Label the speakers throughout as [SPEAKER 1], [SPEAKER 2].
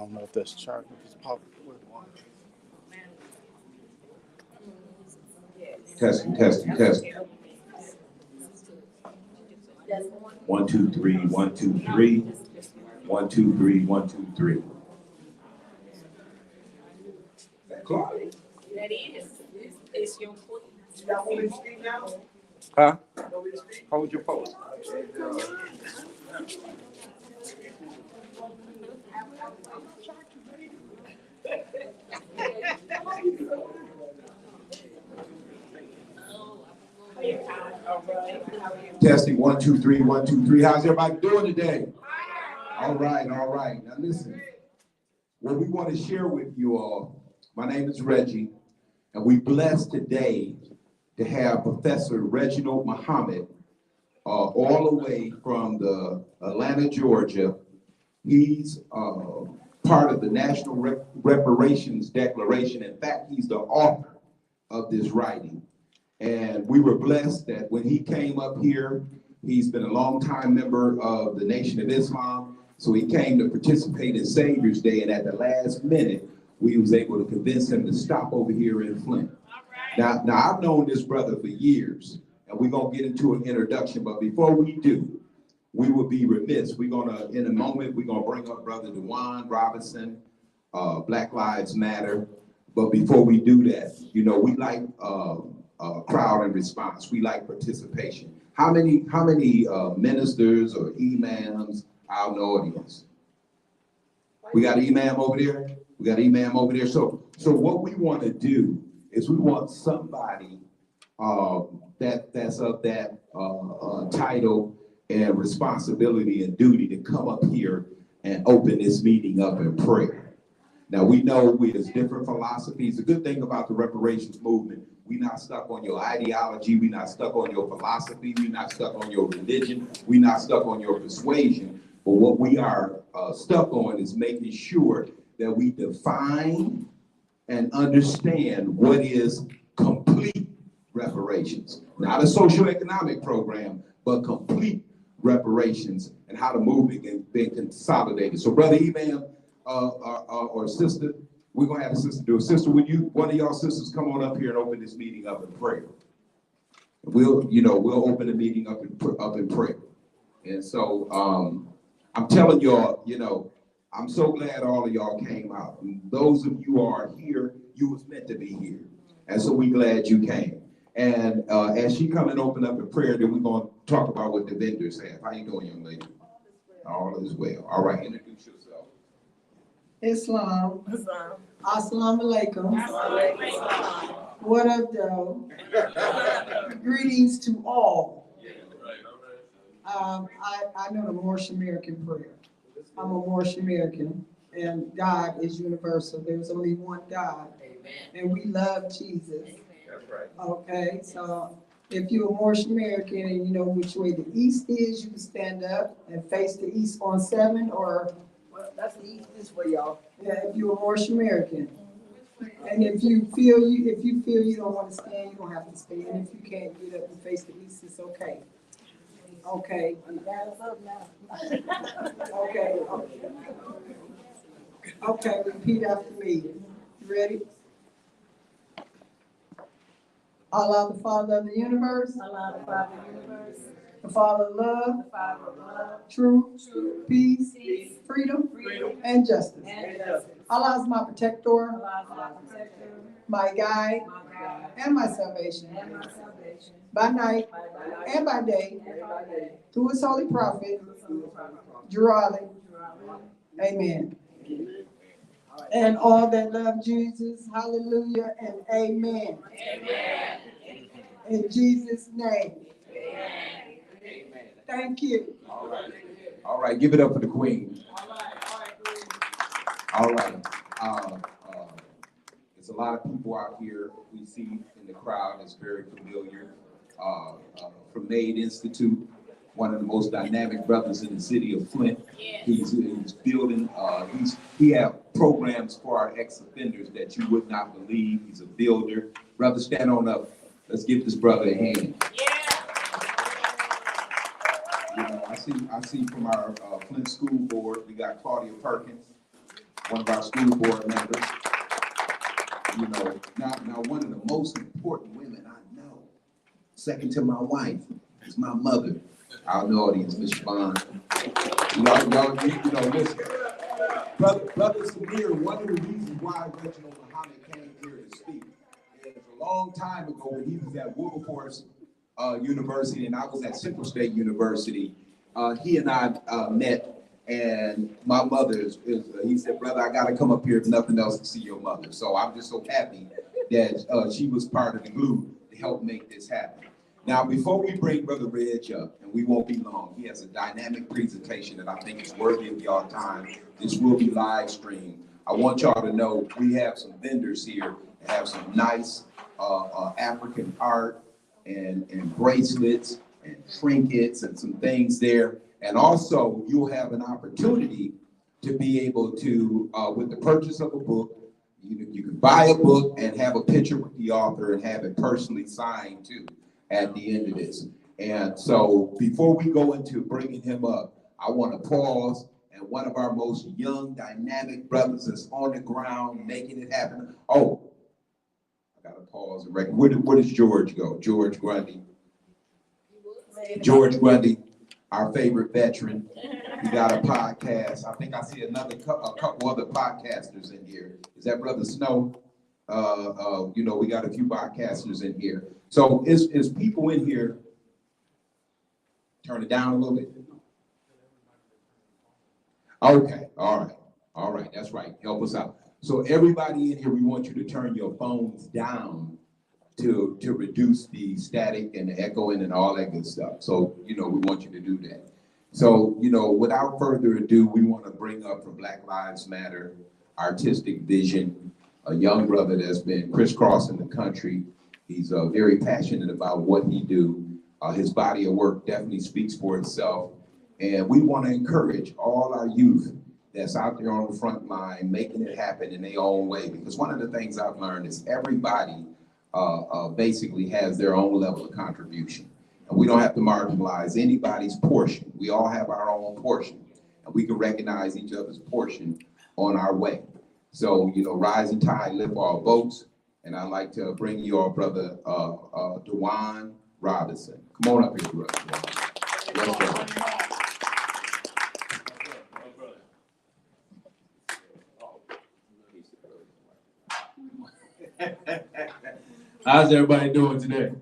[SPEAKER 1] don't know if that's chart. If it's public.
[SPEAKER 2] Testing, testing, testing. 1, 2, 3, 1, 2, 3. 1, 2, 3, 1, 2, 3. That clock.
[SPEAKER 3] That is. It's your foot.
[SPEAKER 2] Huh? Hold your pose. Testing 1, 2, 3, 1, 2, 3. How's everybody doing today? All right, all right. Now listen, what we want to share with you all, my name is Reggie, and we blessed today to have Professor Reginald Muhammad, all the way from the Atlanta, Georgia. He's part of the National Reparations Declaration. In fact, he's the author of this writing. And we were blessed that when he came up here, he's been a longtime member of the Nation of Islam. So he came to participate in Savior's Day, and at the last minute, we was able to convince him to stop over here in Flint. Now I've known this brother for years, and we're gonna get into an introduction, but before we do, we will be remiss. We're gonna, in a moment, we're gonna bring up Brother DeWaun Robinson, Black Lives Matter. But before we do that, you know, we like crowd and response. We like participation. How many ministers or imams out in the audience? We got an imam over there. We got an imam over there. So what we want to do is we want somebody that's of that title and responsibility and duty to come up here and open this meeting up in prayer. Now we know there's different philosophies. The good thing about the reparations movement, we're not stuck on your ideology, we're not stuck on your philosophy, we're not stuck on your religion, we're not stuck on your persuasion. But what we are stuck on is making sure that we define and understand what is complete reparations. Not a socioeconomic program, but complete reparations and how the movement can be consolidated. So Brother Imam or sister, we're gonna have a sister do it. Sister, would you, one of y'all sisters, come on up here and open this meeting up in prayer? We'll open the meeting up in prayer. And so I'm telling y'all, I'm so glad all of y'all came out. And those of you who are here, you was meant to be here. And so we're glad you came. And as she come and open up in prayer, then we're gonna talk about what the vendors have. How you doing, young lady? All is well. All right, introduce yourself.
[SPEAKER 4] Islam. Assalamu alaikum. What up, though? Greetings to all. I know the Moorish American prayer. I'm a Moorish American, and God is universal. There's only one God. Amen. And we love Jesus. Amen. That's right. Okay, so if you're a Moorish American and you know which way the east is, you can stand up and face the east on 7, or well, that's the east this way, y'all. Yeah, if you're a Moorish American. And if you feel you don't want to stand, you don't have to stand. And if you can't get up and face the east, it's okay. Okay. Okay. Okay, repeat after me. You ready? Allah, the Father of the universe. Allah, the Father of the universe. The Father of love. The Father of love. Truth. Peace. Freedom. And justice. Allah is my protector. Allah is my protector. My guide. And my salvation. By night and by day, through his holy prophet, Gerald. Amen. And all that love Jesus, hallelujah and amen. Amen. In Jesus' name. Amen. Thank you.
[SPEAKER 2] All right, give it up for the Queen. All right. There's a lot of people out here we see in the crowd that's very familiar. From Made Institute, one of the most dynamic brothers in the city of Flint. He's building, he have programs for our ex-offenders that you would not believe. He's a builder. Brother, stand on up. Let's give this brother a hand. I see from our Flint School Board, we got Claudia Perkins. one of our school board members. You know, now one of the most important women I know, second to my wife, is my mother. Our audience, Miss Siobhan. Y'all, listen. Brother Samir, one of the reasons why Reginald Muhammad came here to speak is a long time ago when he was at Wilberforce University and I was at Central State University, he and I met, and my mother he said, brother, I gotta come up here if nothing else to see your mother. So I'm just so happy that she was part of the glue to help make this happen. Now, before we bring Brother Reg up, and we won't be long, he has a dynamic presentation that I think is worthy of y'all time. This will be live streamed. I want y'all to know we have some vendors here that have some nice African art and bracelets and trinkets and some things there. And also, you'll have an opportunity to be able to, with the purchase of a book, you can buy a book and have a picture with the author and have it personally signed too at the end of this. And so before we go into bringing him up, I want to pause, and one of our most young, dynamic brothers is on the ground making it happen. Oh, I got to pause and record. Where does George go? George Grundy. George Grundy, our favorite veteran. He got a podcast. I think I see a couple other podcasters in here. Is that Brother Snow? We got a few podcasters in here. So is people in here, turn it down a little bit. Okay, all right, that's right, help us out. So everybody in here, we want you to turn your phones down to reduce the static and the echoing and all that good stuff. So, we want you to do that. So, without further ado, we want to bring up for Black Lives Matter Artistic Vision, a young brother that's been crisscrossing the country. He's very passionate about what he do. His body of work definitely speaks for itself. And we want to encourage all our youth that's out there on the front line, making it happen in their own way. Because one of the things I've learned is everybody basically has their own level of contribution. And we don't have to marginalize anybody's portion. We all have our own portion. And we can recognize each other's portion on our way. So, rising tide lift all boats. And I'd like to bring you our brother, DeWaun Robinson. Come on up here, brother.
[SPEAKER 5] How's everybody doing today?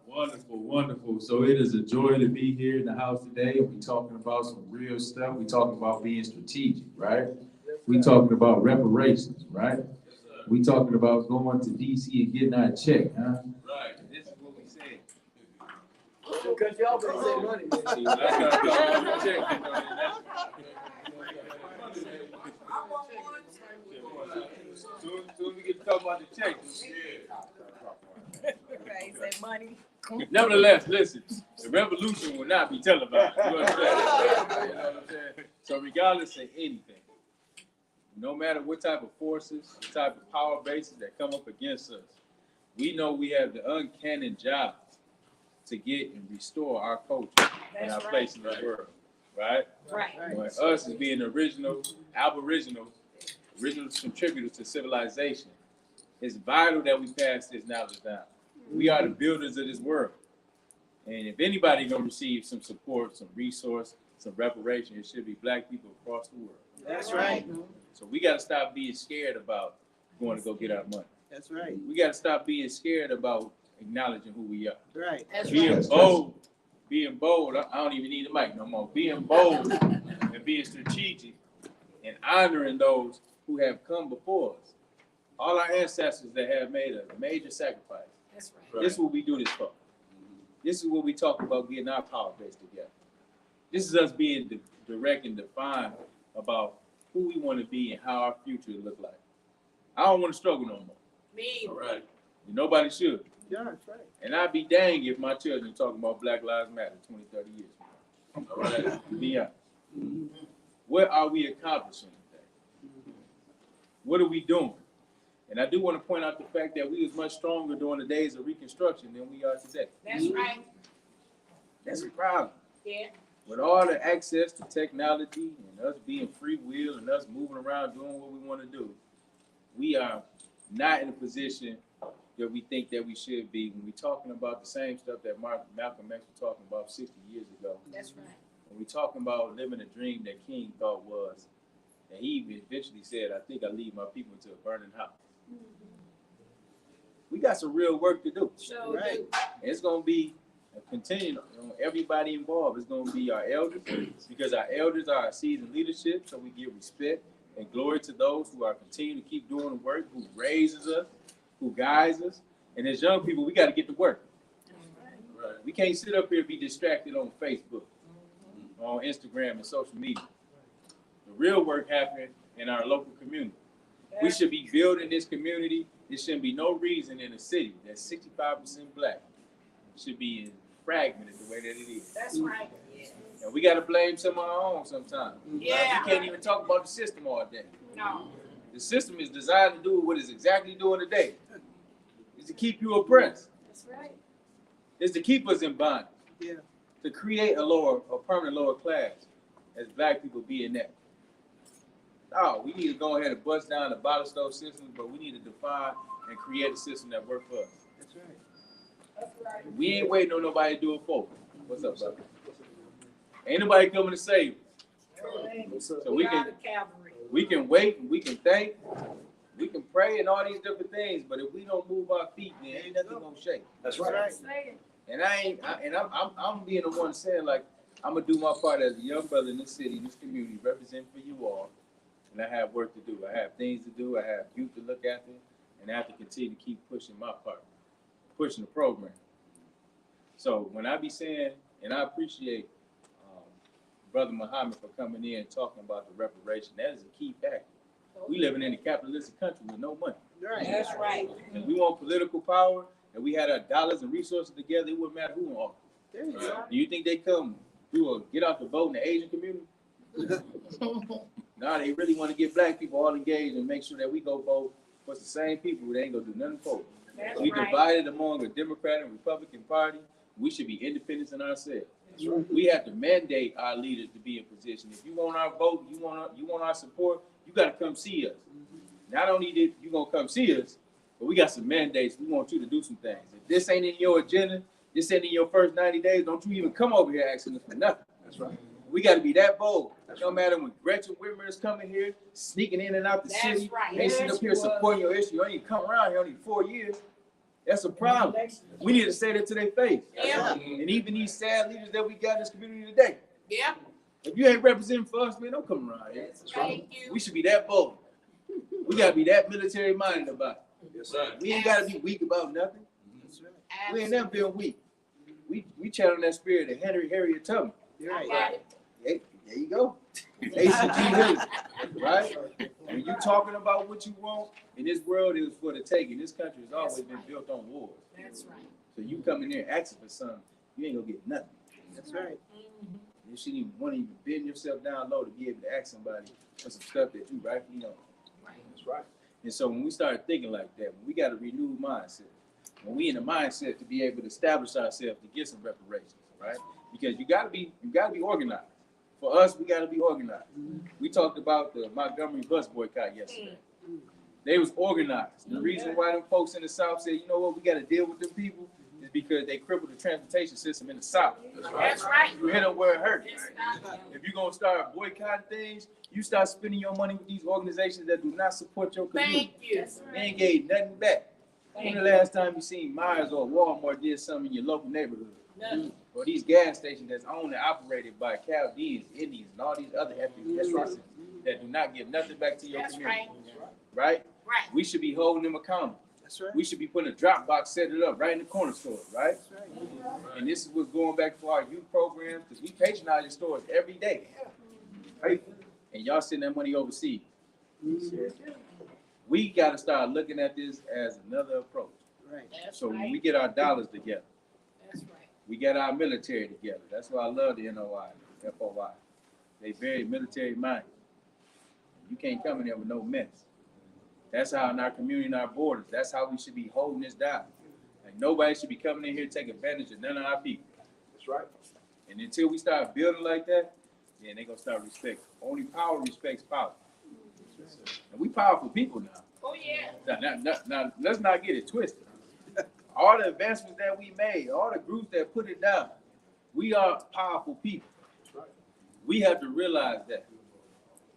[SPEAKER 5] Wonderful, wonderful. So it is a joy to be here in the house today. We're talking about some real stuff. We're talking about being strategic, right? We're talking about reparations, right? We're talking about going to DC and getting our check, huh?
[SPEAKER 6] Right. This is what we say.
[SPEAKER 7] Because y'all been saying money.
[SPEAKER 6] Soon we get to talk about the check.
[SPEAKER 3] Right, say money.
[SPEAKER 6] Nevertheless, listen, the revolution will not be televised. You know what I'm saying? So regardless of anything, no matter what type of forces, what type of power bases that come up against us, we know we have the uncanny job to get and restore our culture and our place in the world, right?
[SPEAKER 3] Right.
[SPEAKER 6] When us as being original contributors to civilization, it's vital that we pass this knowledge down. We are the builders of this world. And if anybody gonna receive some support, some resource, some reparation, it should be Black people across the world.
[SPEAKER 7] That's right.
[SPEAKER 6] So we gotta stop being scared about going to go get our money.
[SPEAKER 7] That's right.
[SPEAKER 6] We gotta stop being scared about acknowledging who we are.
[SPEAKER 7] Right.
[SPEAKER 3] That's
[SPEAKER 6] Being
[SPEAKER 3] right.
[SPEAKER 6] bold, I don't even need a mic no more. Being bold and being strategic and honoring those who have come before us. All our ancestors that have made a major sacrifice.
[SPEAKER 3] That's right.
[SPEAKER 6] This is what we do this for. This is what we talk about getting our power base together. This is us being direct and defined about who we want to be and how our future will look like. I don't want to struggle no more.
[SPEAKER 3] Me.
[SPEAKER 6] All right. Nobody should.
[SPEAKER 7] Yeah, that's right.
[SPEAKER 6] And I'd be dang if my children talking about Black Lives Matter 20, 30 years from now. All right. To be honest. What are we accomplishing today? What are we doing? And I do want to point out the fact that we was much stronger during the days of Reconstruction than we are today.
[SPEAKER 3] That's right.
[SPEAKER 6] That's a problem.
[SPEAKER 3] Yeah.
[SPEAKER 6] with all the access to technology and us being free will and us moving around doing what we want to do, we are not in a position that we think that we should be when we're talking about the same stuff that Malcolm X was talking about 60 years ago.
[SPEAKER 3] That's right.
[SPEAKER 6] When we're talking about living a dream that King thought was, and he eventually said, I think I lead my people into a burning house. We got some real work to do.
[SPEAKER 3] So
[SPEAKER 7] Right.
[SPEAKER 6] And it's going to be a continuing on everybody involved. It's going to be our elders, because our elders are our seasoned leadership, so we give respect and glory to those who are continuing to keep doing the work, who raises us, who guides us. And as young people, we got to get to work. Right. We can't sit up here and be distracted on Facebook, on Instagram and social media. The real work happening in our local community. We should be building this community. There shouldn't be no reason in a city that's 65% black should be fragmented the way that it is.
[SPEAKER 3] that's right. Yeah.
[SPEAKER 6] And we got to blame some of our own sometimes.
[SPEAKER 3] Yeah.
[SPEAKER 6] We can't even talk about the system all day.
[SPEAKER 3] No.
[SPEAKER 6] The system is designed to do what it's exactly doing today. It's to keep you oppressed.
[SPEAKER 3] That's right.
[SPEAKER 6] It's to keep us in bondage.
[SPEAKER 7] Yeah.
[SPEAKER 6] To create a permanent lower class as black people being that. No, we need to go ahead and bust down the bottle stove system, but we need to define and create a system that works for us.
[SPEAKER 7] That's right.
[SPEAKER 3] That's right.
[SPEAKER 6] We ain't waiting on nobody to do it for us. What's up, brother? Ain't nobody coming to save us. So
[SPEAKER 3] We are the cavalry.
[SPEAKER 6] we can wait, and we can think, we can pray and all these different things, but if we don't move our feet, then ain't nothing gonna shake.
[SPEAKER 7] That's
[SPEAKER 3] Right.
[SPEAKER 7] right.
[SPEAKER 3] Say it.
[SPEAKER 6] And I'm being the one saying, like, I'm gonna do my part as a young brother in this city, this community, represent for you all. And I have work to do. I have things to do. I have youth to look after, and I have to continue to keep pushing my part, pushing the program. So when I be saying, and I appreciate Brother Muhammad for coming in and talking about the reparation, that is a key factor. We living in a capitalistic country with no money.
[SPEAKER 7] Right.
[SPEAKER 3] That's right.
[SPEAKER 6] If we want political power, and we had our dollars and resources together, it wouldn't matter who in office.
[SPEAKER 7] There you go.
[SPEAKER 6] Do you think they come do a get out the vote in the Asian community? No, they really want to get black people all engaged and make sure that we go vote for the same people they ain't gonna do nothing for.
[SPEAKER 3] That's
[SPEAKER 6] We
[SPEAKER 3] right.
[SPEAKER 6] divided among a Democrat and Republican party. We should be independents in ourselves.
[SPEAKER 3] That's right.
[SPEAKER 6] We have to mandate our leaders to be in position. If you want our vote, you want our support, you gotta come see us. Not only did you gonna come see us, but we got some mandates. We want you to do some things. If this ain't in your agenda, this ain't in your first 90 days, don't you even come over here asking us for nothing.
[SPEAKER 2] That's right.
[SPEAKER 6] We got to be that bold. No matter when Gretchen Whitmer is coming here, sneaking in and out the
[SPEAKER 3] That's
[SPEAKER 6] city,
[SPEAKER 3] right.
[SPEAKER 6] ain't sitting up here
[SPEAKER 3] Yes,
[SPEAKER 6] supporting your issue. You ain't come around here only 4 years. That's a problem. We need to say that to their face.
[SPEAKER 3] Yeah.
[SPEAKER 6] And even these sad leaders that we got in this community today,
[SPEAKER 3] Yeah.
[SPEAKER 6] if you ain't representing for us, man, don't come around here.
[SPEAKER 3] Thank you.
[SPEAKER 6] We should be that bold. We got to be that military minded about it.
[SPEAKER 2] Yes, sir.
[SPEAKER 6] We ain't got to be weak about nothing.
[SPEAKER 7] That's right.
[SPEAKER 6] We ain't never been weak. We channel that spirit of Harriet Tubman.
[SPEAKER 7] You're
[SPEAKER 3] I
[SPEAKER 7] right.
[SPEAKER 3] got it.
[SPEAKER 6] Hey, there you go. ACG Hills, right? When you talking about what you want in this world, it was for the taking. This country has always been built on wars.
[SPEAKER 3] That's right.
[SPEAKER 6] So you come in there asking for something, you ain't gonna get nothing.
[SPEAKER 7] That's right.
[SPEAKER 3] Mhm.
[SPEAKER 6] You shouldn't even want to even bend yourself down low to be able to ask somebody for some stuff that you rightfully know.
[SPEAKER 3] Right.
[SPEAKER 2] That's right.
[SPEAKER 6] And so when we started thinking like that, we got a renewed mindset. When we in the mindset to be able to establish ourselves to get some reparations, right? Because you gotta be organized. For us, we gotta be organized. We talked about the Montgomery bus boycott yesterday. They was organized. The reason why them folks in the South said, you know what, we gotta deal with them people is because they crippled the transportation system in the South.
[SPEAKER 3] That's right.
[SPEAKER 6] You hit them where it hurts.
[SPEAKER 3] It's not-
[SPEAKER 6] If you're gonna start boycotting things, you start spending your money with these organizations that do not support your community.
[SPEAKER 3] Thank you.
[SPEAKER 6] They ain't gave nothing back. When the last time you seen Myers or Walmart did something in your local neighborhood?
[SPEAKER 3] Nothing.
[SPEAKER 6] Or these gas stations that's owned and operated by Chaldeans, Indians, and all these other ethnicities that do not give nothing back to your
[SPEAKER 3] That's
[SPEAKER 6] community.
[SPEAKER 3] right.
[SPEAKER 6] Right?
[SPEAKER 3] Right.
[SPEAKER 6] We should be holding them accountable.
[SPEAKER 7] That's right.
[SPEAKER 6] We should be putting a drop box, set it up right in the corner store, right?
[SPEAKER 7] That's right.
[SPEAKER 6] And this is what's going back for our youth programs, because we patronize your stores every day. Right? And y'all send that money overseas. We got to start looking at this as another approach.
[SPEAKER 7] Right.
[SPEAKER 3] That's
[SPEAKER 6] So when
[SPEAKER 3] right.
[SPEAKER 6] we get our dollars together,
[SPEAKER 3] That's right.
[SPEAKER 6] we get our military together. That's why I love the NOI, FOI. They very military minded. You can't come in there with no mess. That's how in our community and our borders, that's how we should be holding this down. Like nobody should be coming in here to take advantage of none of our people.
[SPEAKER 2] That's right.
[SPEAKER 6] And until we start building like that, then they're gonna start respecting. Only power respects power. And we powerful people now.
[SPEAKER 3] Oh, yeah.
[SPEAKER 6] Now, let's not get it twisted. All the advancements that we made, all the groups that put it down, we are powerful people. We have to realize that.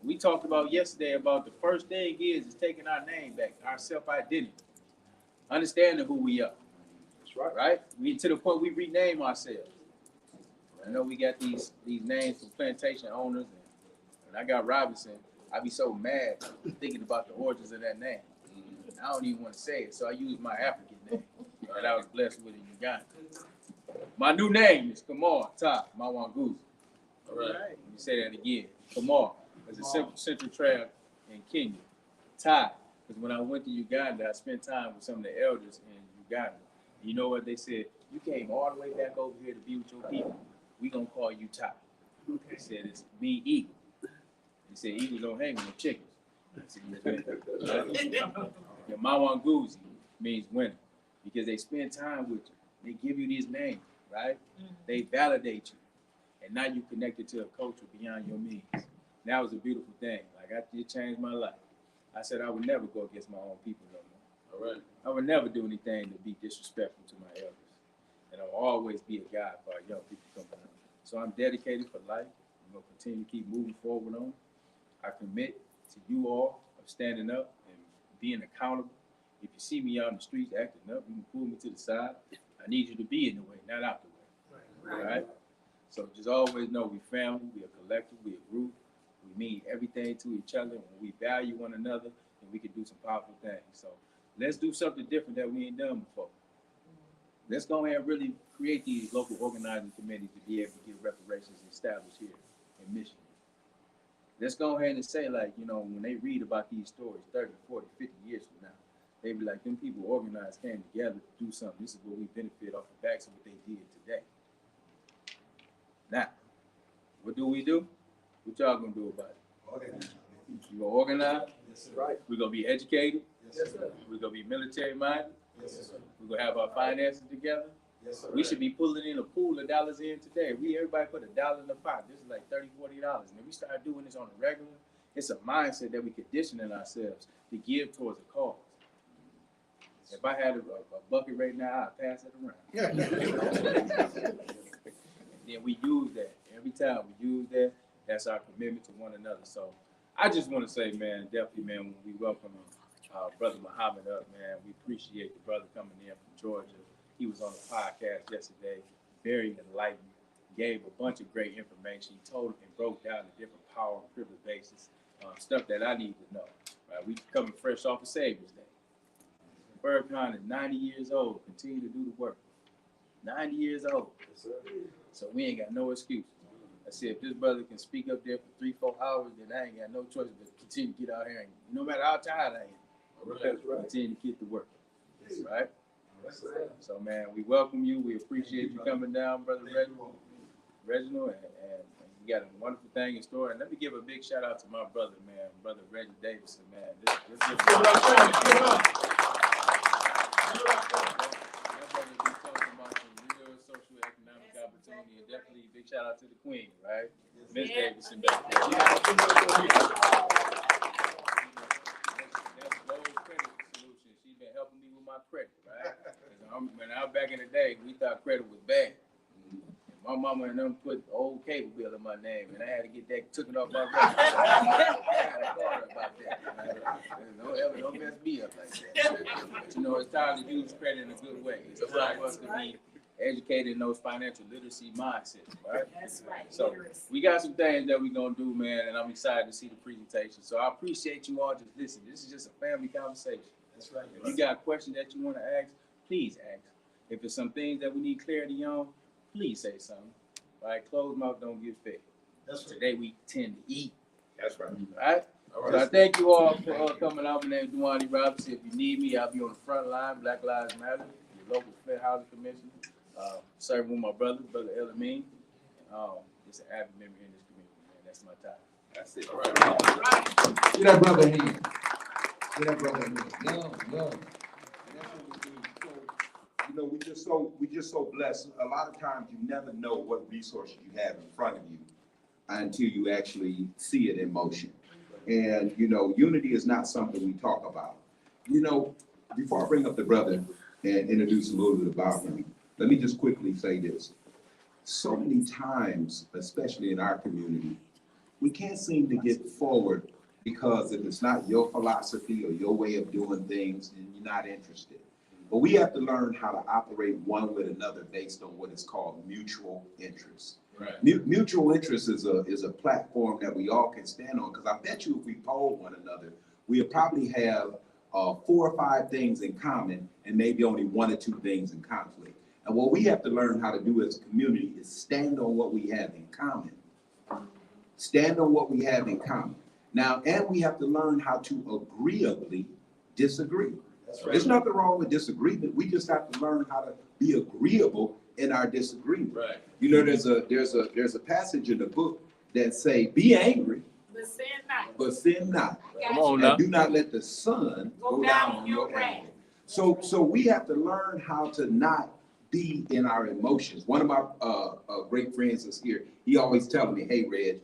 [SPEAKER 6] We talked about yesterday about the first thing is taking our name back, our self-identity, understanding who we are. That's right. Right? We to the point we rename ourselves. I know we got these names from plantation owners, and I got Robinson. I be so mad thinking about the origins of that name. I don't even want to say it, so I use my African name that I was blessed with in Uganda. My new name is Kamar Ta Mawanguzi. All right. Let me say that again. Kamar is a central tribe in Kenya. Ta, because when I went to Uganda, I spent time with some of the elders in Uganda. You know what they said? You came all the way back over here to be with your people. We gonna call you Ta. They said it's me eagle. They said eagles don't hang with no chickens. Your Mawanguzi means winner because they spend time with you. They give you these names, right? They validate you. And now you connected to a culture beyond your means. That was a beautiful thing. Like, it changed my life. I said I would never go against my own people no more. All right. I would never do anything to be disrespectful to my elders. And I'll always be a guide for our young people coming up. So I'm dedicated for life. I'm going to continue to keep moving forward on. I commit to you all of standing up and being accountable. If you see me out in the streets acting up, you can pull me to the side. I need you to be in the way, not out the way. All right? So just always know we family, we a collective, we a group. We mean everything to each other. When we value one another, and we can do some powerful things. So let's do something different that we ain't done before. Let's go ahead and really create these local organizing committees to be able to get reparations established here in Michigan. Let's go ahead and say, like, you know, when they read about these stories 30, 40, 50 years from now, they be like, them people organized, came together to do something. This is what we benefit off the backs of what they did today. Now, what do? What y'all gonna do about it? You gonna organize? Yes, right. We're gonna be educated. Yes, sir. We're gonna be military minded. Yes, sir. We're gonna have our finances together. Yes, sir. We should be pulling in a pool of dollars in today. Everybody put $1 in the pot. This is like $30, $40. And if we start doing this on a regular, it's a mindset that we conditioning ourselves to give towards a cause. If I had a bucket right now, I'd pass it around. Then we use that. Every time we use that, that's our commitment to one another. So I just want to say, man, definitely, man, when we welcome Brother Muhammad up, man, we appreciate the brother coming in from Georgia. He was on the podcast yesterday, very enlightened, gave a bunch of great information. He told and broke down the different power and privilege bases, stuff that I need to know. Right? We coming fresh off of Savior's Day. Burkhan is 90 years old, continue to do the work. 90 years old. Yes, sir. So we ain't got no excuse. I said, if this brother can speak up there for 3-4 hours, then I ain't got no choice but to continue to get out here. And no matter how tired I am, continue to get to work. Yes, right? Yes, so, man, we welcome you. We appreciate you coming down, Brother Reginald, and we got a wonderful thing in store. And let me give a big shout out to my brother, man, Brother Reggie Davidson, man. And definitely big shout out to the Queen, right? Miss Davidson back there. That's Gold Credit Solution. She's been helping me with my credit, right? When I was back in the day, we thought credit was bad. My mama and them put the old cable bill in my name, and I had to get that took it off my record. I had to call her about that. Don't mess me up like that. But you know, it's time to use credit in a good way. It's time for us to be educated in those financial literacy mindsets, right?
[SPEAKER 3] That's right.
[SPEAKER 6] So we got some things that we're gonna do, man, and I'm excited to see the presentation. So I appreciate you all just listening. This is just a family conversation. That's right. If you got questions that you want to ask, please ask. If there's some things that we need clarity on, please say something. All right, closed mouth don't get fed. That's right. Today we tend to eat. That's right. All right. So I thank you all for coming out. My name is DeWaun Robinson. If you need me, I'll be on the front line. Black Lives Matter, your local Flint Housing Commission. Serving with my brother Elamine. Just an avid member in this community, man. That's my time. That's it. All right.
[SPEAKER 2] Get that brother in. Get that brother in. Love. And that's what we do. So, you we just so blessed. A lot of times you never know what resources you have in front of you until you actually see it in motion. And, unity is not something we talk about. Before I bring up the brother and introduce a little bit about him, let me just quickly say this. So many times, especially in our community, we can't seem to get forward because if it's not your philosophy or your way of doing things, then you're not interested. But we have to learn how to operate one with another based on what is called mutual interest.
[SPEAKER 5] Right.
[SPEAKER 2] Mutual interest is a platform that we all can stand on, because I bet you if we poll one another, we'll probably have 4 or 5 things in common and maybe only 1 or 2 things in conflict. And what we have to learn how to do as a community is stand on what we have in common. Stand on what we have in common. Now, and we have to learn how to agreeably disagree. That's right. There's nothing wrong with disagreement. We just have to learn how to be agreeable in our disagreement.
[SPEAKER 5] Right.
[SPEAKER 2] There's a passage in the book that say, be angry,
[SPEAKER 3] But sin not.
[SPEAKER 2] but sin not.
[SPEAKER 3] Come on
[SPEAKER 2] And do not let the sun go down on your anger. So we have to learn how to not be in our emotions. One of my great friends is here. He always tells me, hey, Reg,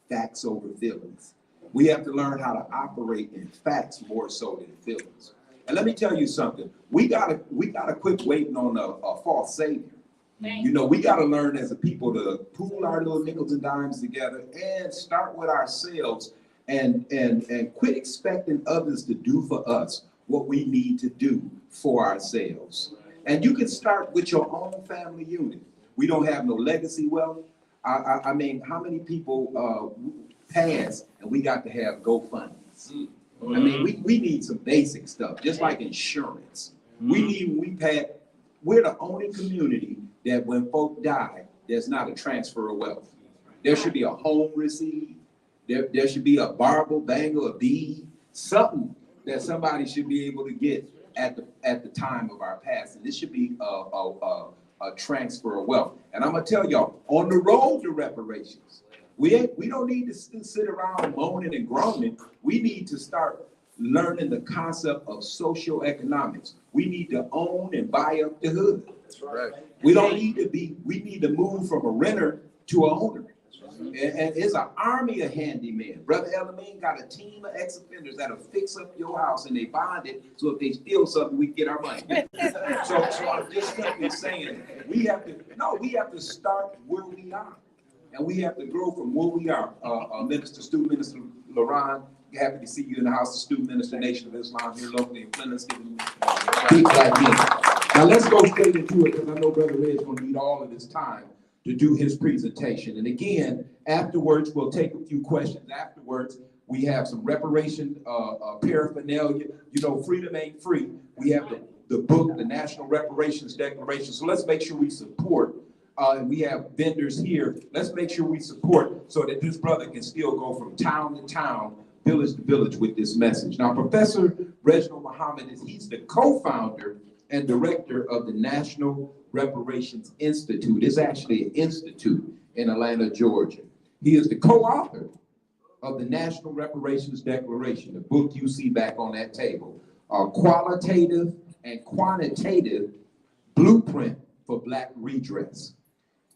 [SPEAKER 2] facts over feelings. We have to learn how to operate in facts more so than feelings. And let me tell you something. We gotta quit waiting on a false savior. We gotta learn as a people to pool our little nickels and dimes together and start with ourselves and quit expecting others to do for us what we need to do for ourselves. And you can start with your own family unit. We don't have no legacy wealth. I mean, how many people pass and we got to have GoFundMes? Mm-hmm. I mean, we need some basic stuff, just like insurance. Mm-hmm. We're the only community that when folk die, there's not a transfer of wealth. There should be a home receipt. There should be a barble, bangle, a deed, something that somebody should be able to get at the time of our passing. This should be a transfer of wealth. And I'm gonna tell y'all, on the road to reparations, we don't need to sit around moaning and groaning. We need to start learning the concept of socioeconomics. We need to own and buy up the hood. That's right. We need to move from a renter to an owner. And it's an army of handymen. Brother Elamine got a team of ex-offenders that'll fix up your house, and they bond it, so if they steal something, we get our money. So I'm just simply saying, we have to start where we are. And we have to grow from where we are. Student Minister LaRon, happy to see you in the House of Student Minister, Nation of Islam here locally in Flint. Let's give them Now let's go straight into it, because I know Brother Red's going to need all of this time to do his presentation. And again, afterwards, we'll take a few questions. Afterwards, we have some reparation paraphernalia. Freedom ain't free. We have the book, the National Reparations Declaration. So let's make sure we support. And we have vendors here. Let's make sure we support so that this brother can still go from town to town, village to village with this message. Now, Professor Reginald Muhammad he's the co-founder and director of the National Reparations Institute. It's actually an institute in Atlanta, Georgia. He is the co-author of the National Reparations Declaration, the book you see back on that table, a qualitative and quantitative blueprint for Black redress.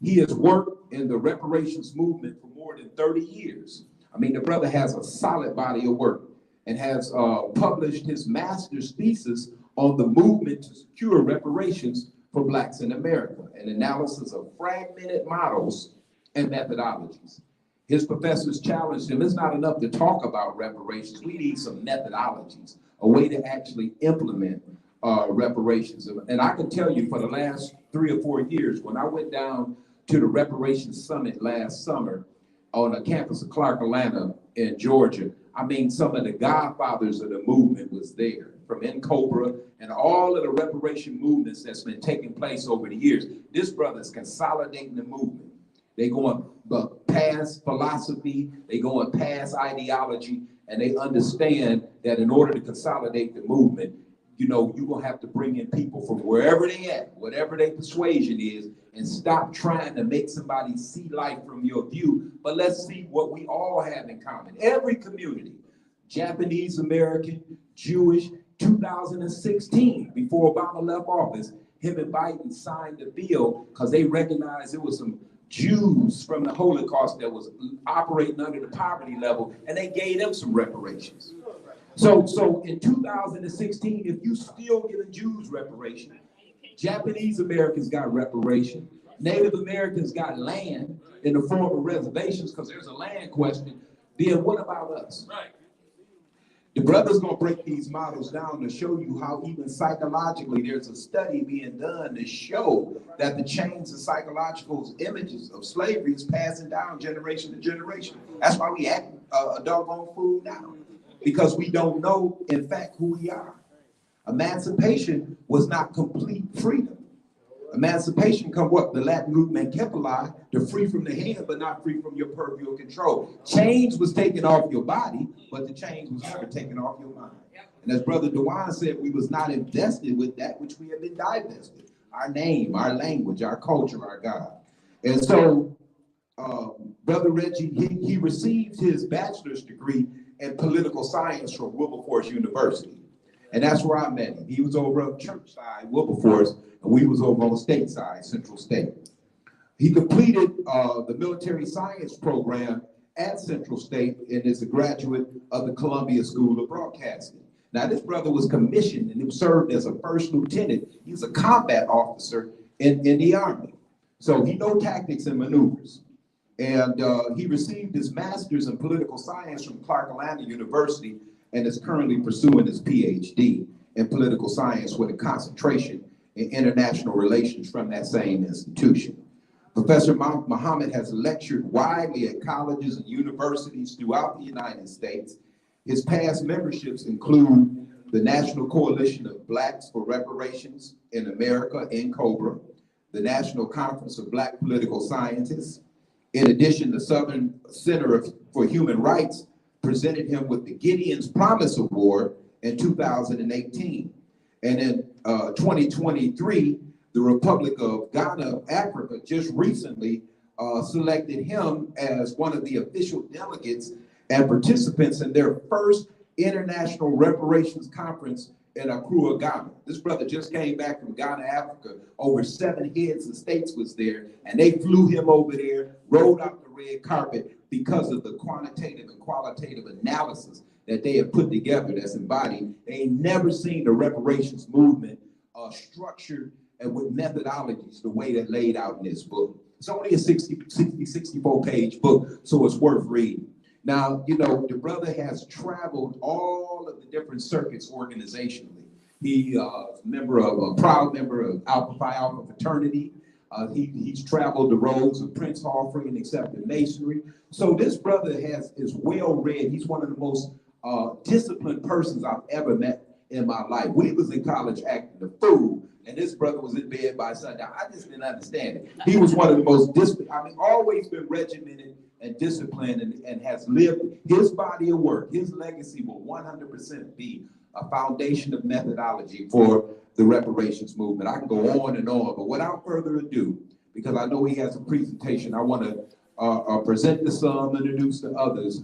[SPEAKER 2] He has worked in the reparations movement for more than 30 years. I mean, the brother has a solid body of work and has published his master's thesis on the movement to secure reparations for Blacks in America, an analysis of fragmented models and methodologies. His professors challenged him, it's not enough to talk about reparations, we need some methodologies, a way to actually implement reparations. And I can tell you for the last 3 or 4 years, when I went down to the Reparations Summit last summer on the campus of Clark, Atlanta in Georgia, I mean, some of the godfathers of the movement was there, from NCOBRA and all of the reparation movements that's been taking place over the years. This brother's consolidating the movement. They going past philosophy, they going past ideology, and they understand that in order to consolidate the movement, you're gonna have to bring in people from wherever they at, whatever their persuasion is, and stop trying to make somebody see life from your view, but let's see what we all have in common. Every community, Japanese American, Jewish, 2016, before Obama left office, him and Biden signed the bill because they recognized there was some Jews from the Holocaust that was operating under the poverty level, and they gave them some reparations. So in 2016, if you still giving Jews reparation, Japanese Americans got reparation, Native Americans got land in the form of reservations because there's a land question, then what about us?
[SPEAKER 6] Right.
[SPEAKER 2] The brother's gonna break these models down to show you how even psychologically there's a study being done to show that the chains of psychological images of slavery is passing down generation to generation. That's why we act a doggone fool now, because we don't know, in fact, who we are. Emancipation was not complete freedom. Emancipation come what? The Latin root mankepali, to free from the hand, but not free from your purview of control. Chains was taken off your body, but the chains was never taken off your mind. And as Brother DeWaun said, we was not invested with that which we have been divested. Our name, our language, our culture, our God. And so, Brother Reggie, he received his bachelor's degree in political science from Wilberforce University. And that's where I met him. He was over on church side, Wilberforce, and we was over on state side, Central State. He completed the military science program at Central State and is a graduate of the Columbia School of Broadcasting. Now, this brother was commissioned and he served as a first lieutenant. He was a combat officer in the Army. So he knows tactics and maneuvers. And he received his master's in political science from Clark Atlanta University and is currently pursuing his PhD in political science with a concentration in international relations from that same institution. Professor Muhammad has lectured widely at colleges and universities throughout the United States. His past memberships include the National Coalition of Blacks for Reparations in America, NCOBRA, the National Conference of Black Political Scientists. In addition, the Southern Center for Human Rights presented him with the Gideon's Promise Award in 2018. And in 2023, the Republic of Ghana, Africa, just recently selected him as one of the official delegates and participants in their first International Reparations Conference in Accra, Ghana. This brother just came back from Ghana, Africa. Over 7 heads of states was there, and they flew him over there, rolled out the red carpet because of the quantitative and qualitative analysis that they have put together that's embodied. They ain't never seen the reparations movement structured and with methodologies the way that laid out in this book. It's only a 64 page book, so it's worth reading. Now, you know, the brother has traveled all of the different circuits organizationally. He is a proud member of Alpha Phi Alpha fraternity. He's traveled the roads of Prince Hall and accepted Masonry. So this brother is well read. He's one of the most disciplined persons I've ever met in my life. We was in college acting the fool, and this brother was in bed by sundown. I just didn't understand it. He was one of the most disciplined, always been regimented and disciplined, and has lived his body of work. His legacy will 100% be a foundation of methodology for the reparations movement. I can go on and on, but without further ado, because I know he has a presentation, I want to present to some, introduce to others,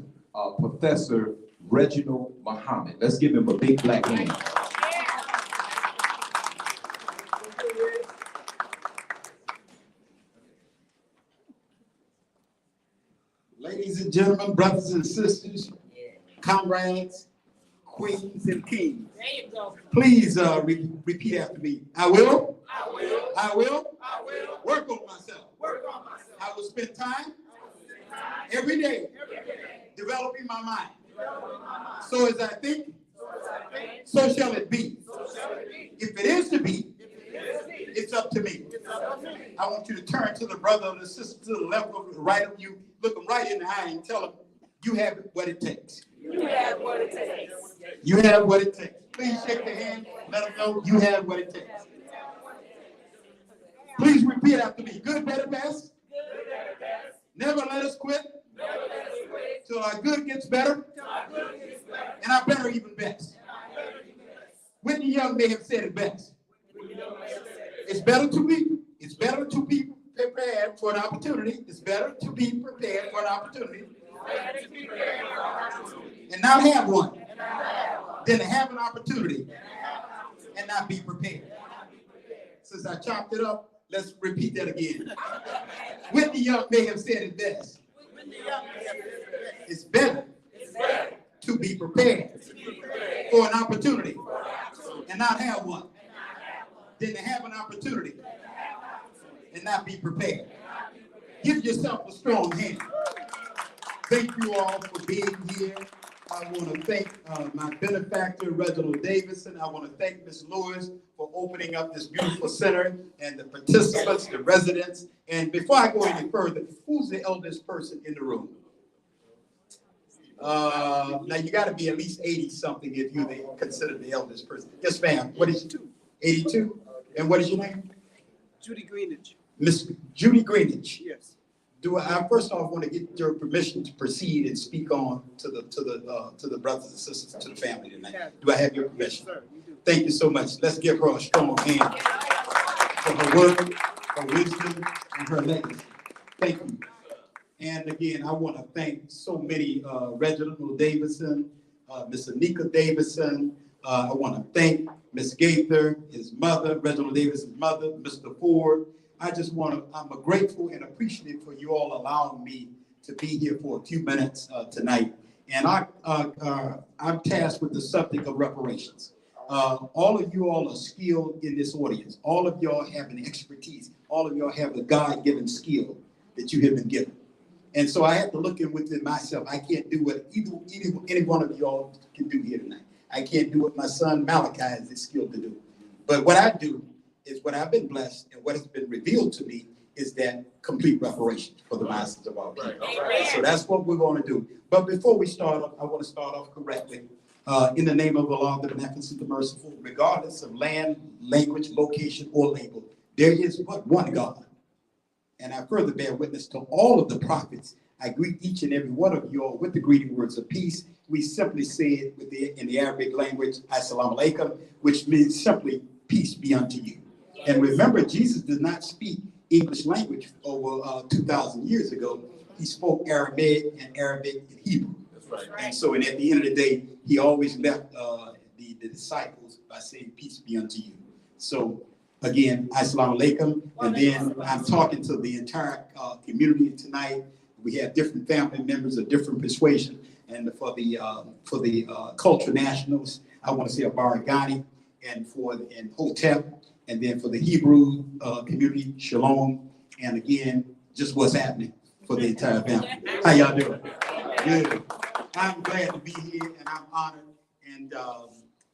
[SPEAKER 2] Professor Reginald Muhammad. Let's give him a big black hand.
[SPEAKER 8] Ladies and gentlemen, brothers and sisters, comrades, queens and kings.
[SPEAKER 3] There you go.
[SPEAKER 8] Please repeat after me. I will.
[SPEAKER 3] I will.
[SPEAKER 8] I will.
[SPEAKER 3] I will.
[SPEAKER 8] Work on myself.
[SPEAKER 3] Work on myself.
[SPEAKER 8] I will spend time every day developing my mind. So as I think, so shall it be. If it is to be, it's up to me. I want you to turn to the brother or the sister to the left or the right of you, look them right in the eye and tell them you have what it takes.
[SPEAKER 3] You have what it takes.
[SPEAKER 8] You have what it takes. Please shake their hand, let them know you have what it takes. Please repeat after me. Good, better, best. Never let us quit till our good gets better and our better even best. Whitney Young may have said it best. It's better to be prepared for an opportunity. It's better to be prepared for an opportunity and not have one than to have an opportunity and not be prepared. since I chopped it up, let's repeat that again. Whitney Young may have said it best. It's better to be prepared for an opportunity and not have one than to have an opportunity and not be prepared. Give yourself a strong hand. Thank you all for being here. I want to thank my benefactor, Reginald Davidson. I want to thank Ms. Lewis for opening up this beautiful center, and the participants, the residents. And before I go any further, who's the eldest person in the room? Now you got to be at least 80-something if you're considered the eldest person. Yes, ma'am. What is 82? And what is your name?
[SPEAKER 7] Judy Greenidge.
[SPEAKER 8] Miss Judy Greenidge.
[SPEAKER 7] Yes.
[SPEAKER 8] Do I first off want to get your permission to proceed and speak on to the brothers and sisters, to the family tonight? Do I have your permission?
[SPEAKER 7] Yes, sir, you do.
[SPEAKER 8] Thank you so much. Let's give her a strong hand for her work, her wisdom, and her legacy. Thank you. And again, I want to thank so many, Reginald Davidson, Miss Anika Davidson. I want to thank Miss Gaither, his mother, Reginald Davidson's mother, Mr. Ford. I'm grateful and appreciative for you all allowing me to be here for a few minutes tonight. And I'm tasked with the subject of reparations. All of you all are skilled in this audience. All of y'all have an expertise. All of y'all have the God-given skill that you have been given. And so I have to look in within myself. I can't do what any one of y'all can do here tonight. I can't do what my son Malachi has the skill to do. But what I do is what I've been blessed and what has been revealed to me is that complete reparation for the masses of our people. Right. So that's what we're going to do. But before we start off, I want to start off correctly. In the name of Allah, the beneficent, the merciful, regardless of land, language, location, or label, there is but one God. And I further bear witness to all of the prophets. I greet each and every one of you all with the greeting words of peace. We simply say it in the Arabic language, Assalamu alaikum, which means simply peace be unto you. And remember, Jesus did not speak English language over 2,000 years ago. He spoke Aramaic and Hebrew. That's right. And so, and at the end of the day, he always left the disciples by saying, peace be unto you. So, again, Assalamu alaikum. And then I'm talking to the entire community tonight. We have different family members of different persuasion. And for the culture nationals, I want to say Baragani, and Hotep. And then for the Hebrew community, Shalom. And again, just what's happening for the entire family. How y'all doing? Good. I'm glad to be here and I'm honored. And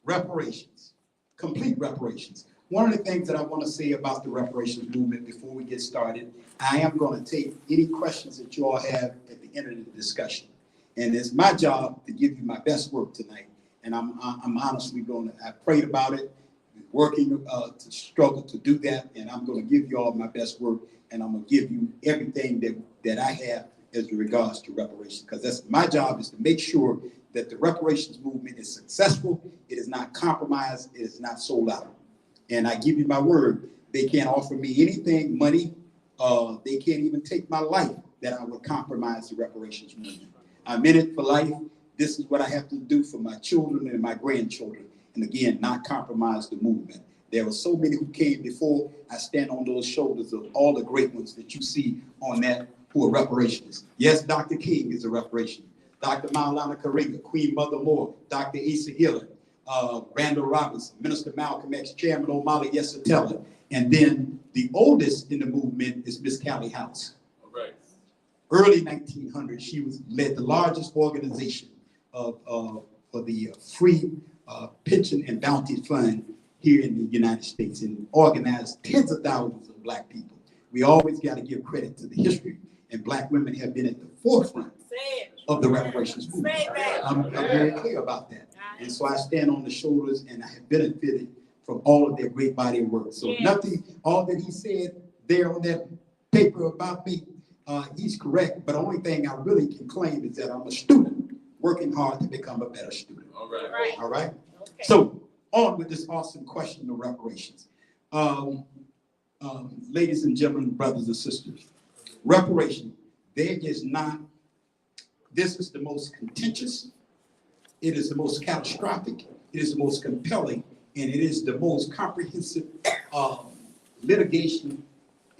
[SPEAKER 8] reparations, complete reparations. One of the things that I want to say about the reparations movement before we get started, I am going to take any questions that you all have at the end of the discussion. And it's my job to give you my best work tonight. And I'm honestly I prayed about it. Working to struggle to do that, and I'm going to give you all my best work, and I'm going to give you everything that I have as regards to reparations, because that's my job, is to make sure that the reparations movement is successful, it is not compromised, it is not sold out. And I give you my word, they can't offer me anything, money, they can't even take my life that I would compromise the reparations movement. I'm in it for life. This is what I have to do for my children and my grandchildren. And again, not compromise the movement. There were so many who came before. I stand on those shoulders of all the great ones that you see on that who are reparationists. Yes, Dr. King is a reparation. Dr. Maulana Karinga, Queen Mother Moore, Dr. Asa Hiller, Randall Robinson, Minister Malcolm X, Chairman O'Malley Yesatella. And then the oldest in the movement is Miss Callie House. All right. Early 1900s, she led the largest organization for the free pension and bounty fund here in the United States, and organized tens of thousands of Black people. We always got to give credit to the history, and Black women have been at the forefront of the reparations movement. I'm very clear about that. And so I stand on the shoulders, and I have benefited from all of their great body of work. So nothing, all that he said there on that paper about me, he's correct, but the only thing I really can claim is that I'm a student working hard to become a better student. All right. All right. Okay. So on with this awesome question of reparations. Ladies and gentlemen, brothers and sisters, reparation, this is the most contentious, it is the most catastrophic, it is the most compelling, and it is the most comprehensive litigation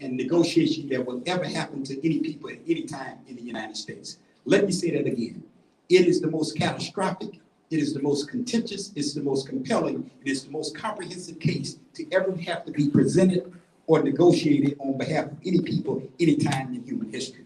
[SPEAKER 8] and negotiation that will ever happen to any people at any time in the United States. Let me say that again. It is the most catastrophic, it is the most contentious, it's the most compelling, it is the most comprehensive case to ever have to be presented or negotiated on behalf of any people, any time in human history.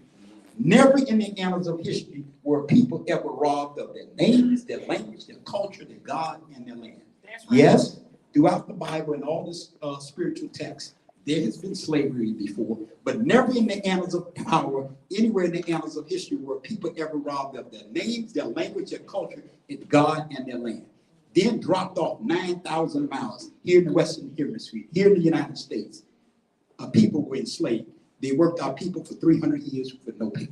[SPEAKER 8] Never in the annals of history were people ever robbed of their names, their language, their culture, their God, and their land. Yes, throughout the Bible and all this spiritual texts, there has been slavery before, but never in the annals of power, anywhere in the annals of history, were people ever robbed of their names, their language, their culture, and God and their land. Then dropped off 9,000 miles here in the Western Hemisphere, here in the United States. People were enslaved. They worked our people for 300 years for no pay.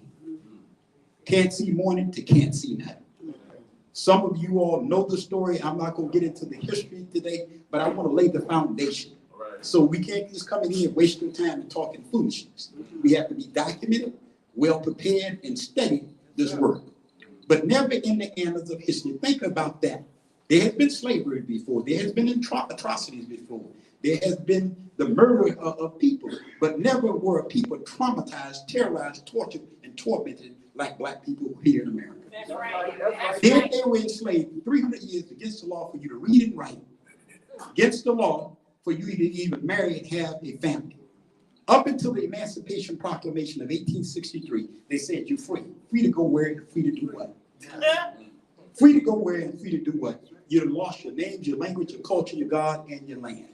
[SPEAKER 8] Can't see morning to can't see night. Some of you all know the story. I'm not going to get into the history today, but I want to lay the foundation. So we can't just come in here wasting time and talking foolishness. We have to be documented, well prepared, and study this work. But never in the annals of history. Think about that. There has been slavery before. There has been atrocities before. There has been the murder of people, but never were people traumatized, terrorized, tortured, and tormented like black people here in America.
[SPEAKER 3] That's right.
[SPEAKER 8] Then they were enslaved 300 years against the law for you to read and write, against the law for you to even marry and have a family. Up until the Emancipation Proclamation of 1863, they said you're free. Free to go where and free to do what? Free to go where and free to do what? You lost your names, your language, your culture, your God, and your land.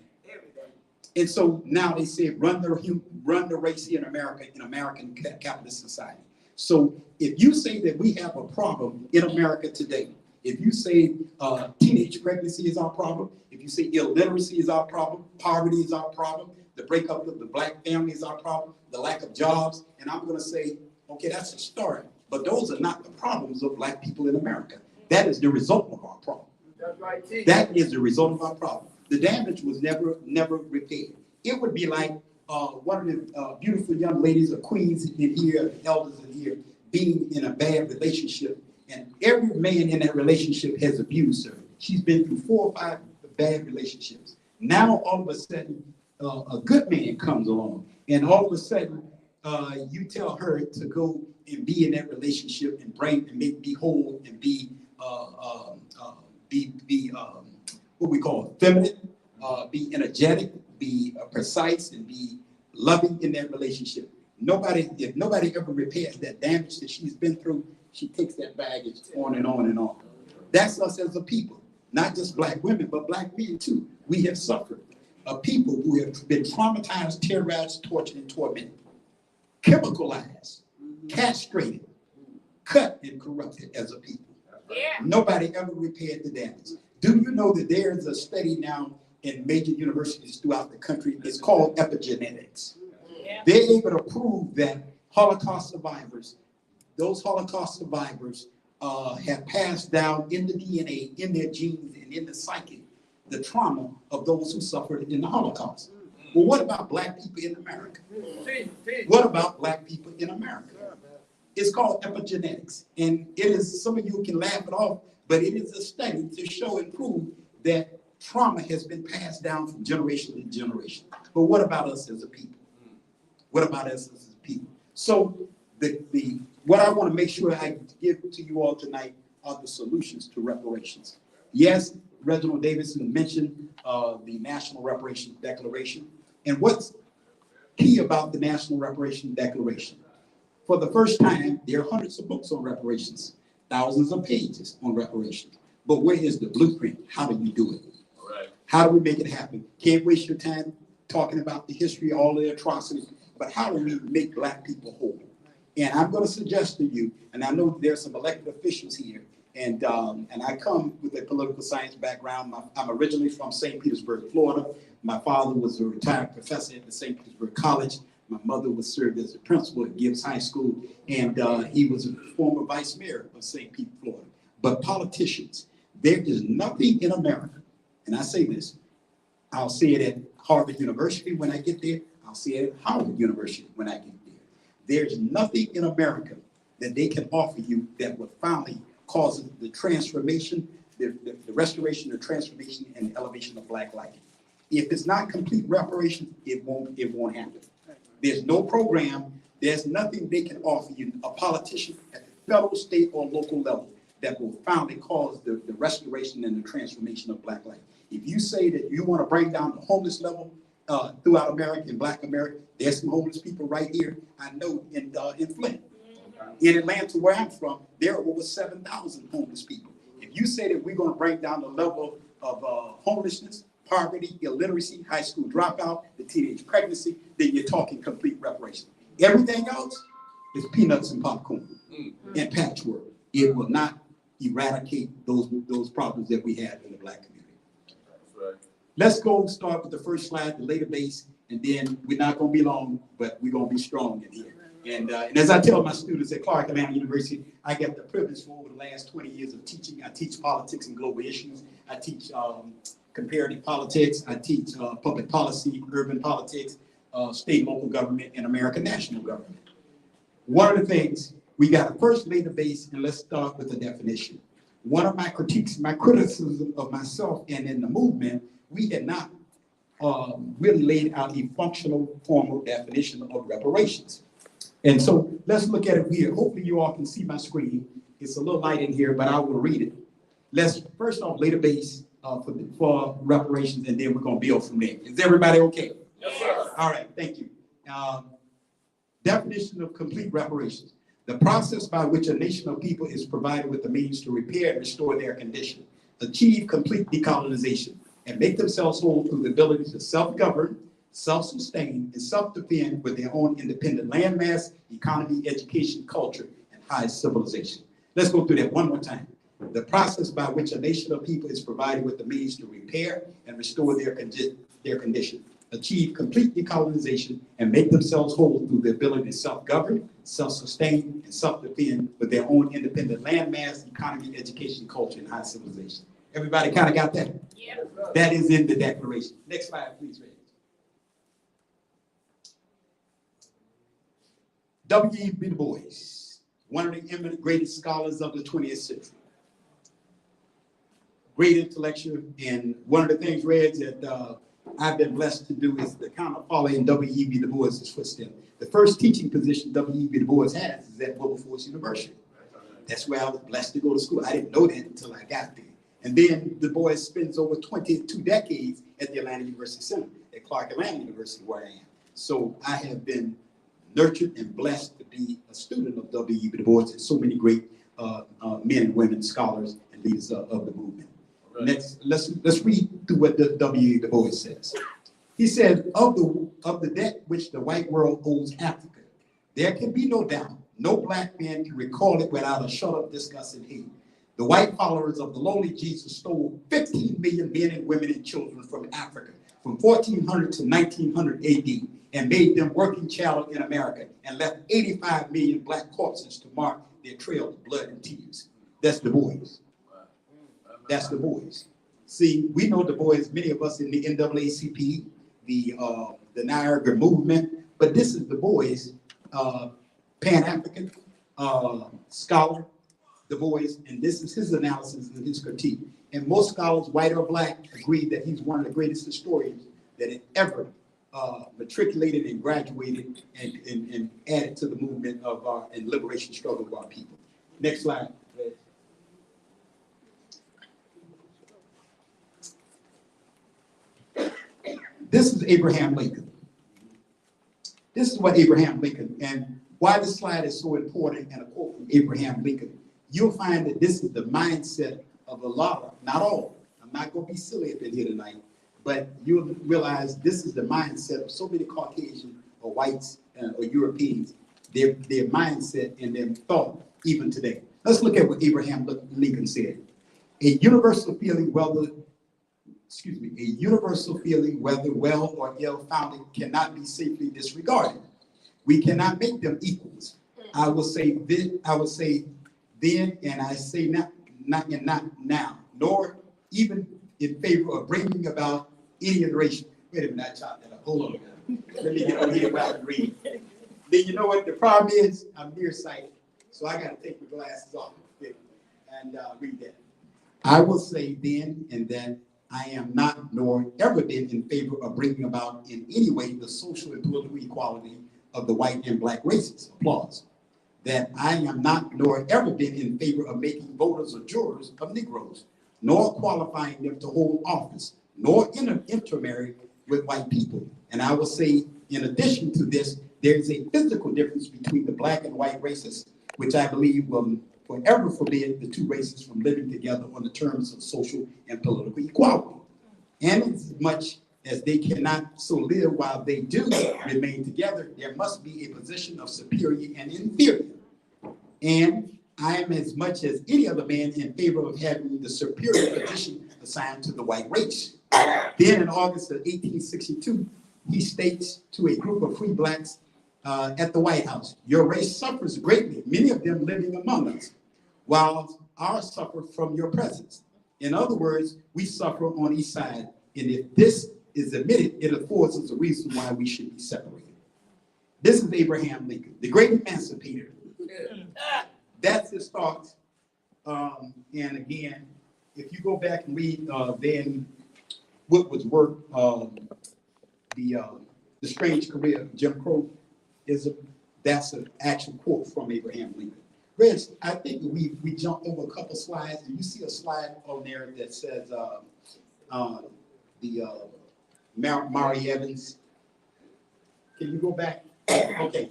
[SPEAKER 8] And so now they say run the race here in America, in American capitalist society. So if you say that we have a problem in America today, if you say teenage pregnancy is our problem, if you say illiteracy is our problem, poverty is our problem, the breakup of the black family is our problem, the lack of jobs, and I'm going to say, okay, that's a start, but those are not the problems of black people in America. That is the result of our problem.
[SPEAKER 7] That's right, T.
[SPEAKER 8] That is the result of our problem. The damage was never repaired. It would be like one of the beautiful young ladies or queens in here, elders in here, being in a bad relationship, and every man in that relationship has abused her. She's been through 4 or 5 bad relationships. Now, all of a sudden, a good man comes along, and all of a sudden, you tell her to go and be in that relationship and be whole and be what we call feminine, be energetic, be precise, and be loving in that relationship. If nobody ever repairs that damage that she's been through, she takes that baggage on and on and on. That's us as a people, not just black women, but black men too. We have suffered. A people who have been traumatized, terrorized, tortured, and tormented, chemicalized, castrated, cut, and corrupted as a people.
[SPEAKER 3] Yeah.
[SPEAKER 8] Nobody ever repaired the damage. Do you know that there is a study now in major universities throughout the country? It's called epigenetics.
[SPEAKER 3] Yeah.
[SPEAKER 8] They're able to prove that Holocaust survivors, those Holocaust survivors have passed down in the DNA, in their genes, and in the psyche, the trauma of those who suffered in the Holocaust. Well, what about black people in America? What about black people in America? It's called epigenetics. And it is, some of you can laugh it off, but it is a study to show and prove that trauma has been passed down from generation to generation. But what about us as a people? What about us as a people? So what I want to make sure I give to you all tonight are the solutions to reparations. Yes, Reginald Davidson mentioned the National Reparations Declaration. And what's key about the National Reparations Declaration? For the first time, there are hundreds of books on reparations, thousands of pages on reparations. But where is the blueprint? How do you do it?
[SPEAKER 6] Right.
[SPEAKER 8] How do we make it happen? Can't waste your time talking about the history, all the atrocities, but how do we make black people whole? And I'm going to suggest to you, and I know there's some elected officials here, and I come with a political science background. I'm originally from St. Petersburg, Florida. My father was a retired professor at the St. Petersburg College. My mother was served as a principal at Gibbs High School, and he was a former vice mayor of St. Pete, Florida. But politicians, there is nothing in America, and I say this, I'll say it at Harvard University when I get there, I'll say it at Howard University when I get there. There's nothing in America that they can offer you that would finally cause the transformation, the restoration, the transformation, and the elevation of black life. If it's not complete reparation, it won't happen. There's no program, there's nothing they can offer you, a politician at the federal, state, or local level that will finally cause the restoration and the transformation of Black life. If you say that you want to bring down the homeless level throughout America, in Black America, there's some homeless people right here, I know, in Flint. In Atlanta, where I'm from, there are over 7,000 homeless people. If you say that we're going to bring down the level of homelessness, poverty, illiteracy, high school dropout, the teenage pregnancy, then you're talking complete reparation. Everything else is peanuts and popcorn and patchwork. It will not eradicate those problems that we have in the Black community.
[SPEAKER 6] Right.
[SPEAKER 8] Let's go start with the first slide, the later base, and then we're not going to be long, but we're going to be strong in here. And as I tell my students at Clark Atlanta University, I get the privilege for over the last 20 years of teaching. I teach politics and global issues. I teach comparative politics. I teach public policy, urban politics, state and local government, and American national government. One of the things, we got to first lay the base, and let's start with the definition. One of my critiques, my criticism of myself and in the movement, we had not really laid out a functional, formal definition of reparations. And so let's look at it here. Hopefully you all can see my screen. It's a little light in here, but I will read it. Let's first off lay the base for reparations, and then we're going to build from there. Is everybody okay?
[SPEAKER 3] Yes, sir.
[SPEAKER 8] All right, thank you. Definition of complete reparations. The process by which a nation of people is provided with the means to repair and restore their condition, achieve complete decolonization, and make themselves whole through the ability to self-govern, self-sustain, and self-defend with their own independent landmass, economy, education, culture, and high civilization. Let's go through that one more time. The process by which a nation of people is provided with the means to repair and restore their condition, achieve complete decolonization, and make themselves whole through the ability to self-govern, self-sustain, and self-defend with their own independent landmass, economy, education, culture, and high civilization. Everybody kind of got that?
[SPEAKER 3] Yeah.
[SPEAKER 8] That is in the declaration. Next slide, please, Reggie. W.E.B. Du Bois, one of the eminent greatest scholars of the 20th century. Great intellectual, and one of the things, Reg, that I've been blessed to do is to kind of follow in W.E.B. Du Bois' footsteps. The first teaching position W.E.B. Du Bois has is at Wilberforce University. That's where I was blessed to go to school. I didn't know that until I got there. And then Du Bois spends over 22 decades at the Atlanta University Center, at Clark Atlanta University, where I am. So I have been nurtured and blessed to be a student of W.E.B. Du Bois and so many great men and women, scholars and leaders of the movement. Right. Next, let's read through what the W.E.B. Du Bois says. He said, of the debt which the white world owes Africa, there can be no doubt. No Black man can recall it without a shut-up disgust and hate. The white followers of the lowly Jesus stole 15 million men and women and children from Africa from 1400 to 1900 AD and made them working chattel in America and left 85 million Black corpses to mark their trail of blood and tears. That's Du Bois. That's Du Bois. See, we know Du Bois, many of us in the NAACP, the Niagara movement, but this is Du Bois, Pan-African scholar, Du Bois, and this is his analysis and his critique. And most scholars, white or Black, agree that he's one of the greatest historians that had ever matriculated and graduated and added to the movement of our and liberation struggle of our people. Next slide. This is Abraham Lincoln. This is what Abraham Lincoln, and why this slide is so important, and a quote from Abraham Lincoln, you'll find that this is the mindset of a lot of, not all, I'm not going to be silly up in here tonight, but you'll realize this is the mindset of so many Caucasian or whites or Europeans, their mindset and their thought even today. Let's look at what Abraham Lincoln said. A universal feeling, whether well or ill-founded, cannot be safely disregarded. We cannot make them equals. I will say then, and I say not now, nor even in favor of bringing about any iteration. Wait a minute, I chopped that up. Hold on. Let me get over here where I can read. Then you know what the problem is? I'm nearsighted, so I got to take my glasses off and read that. I will say then and then I am not nor ever been in favor of bringing about in any way the social and political equality of the white and black races. Applause. That I am not nor ever been in favor of making voters or jurors of Negroes, nor qualifying them to hold office, nor intermarry with white people. And I will say, in addition to this, there is a physical difference between the black and white races, which I believe will forever forbid the two races from living together on the terms of social and political equality. And as much as they cannot so live while they do remain together, there must be a position of superior and inferior. And I am as much as any other man in favor of having the superior position assigned to the white race. Then in August of 1862, he states to a group of free blacks at the White House, your race suffers greatly, many of them living among us, while ours suffer from your presence. In other words, we suffer on each side, and if this is admitted, it affords us a reason why we should be separated. This is Abraham Lincoln, the great emancipator. That's his thoughts. And again, if you go back and read then Woodward's work, the Strange Career of Jim Crow, that's an actual quote from Abraham Lincoln. Reg, I think we jumped over a couple slides, and you see a slide on there that says Mari Evans. Can you go back? Okay,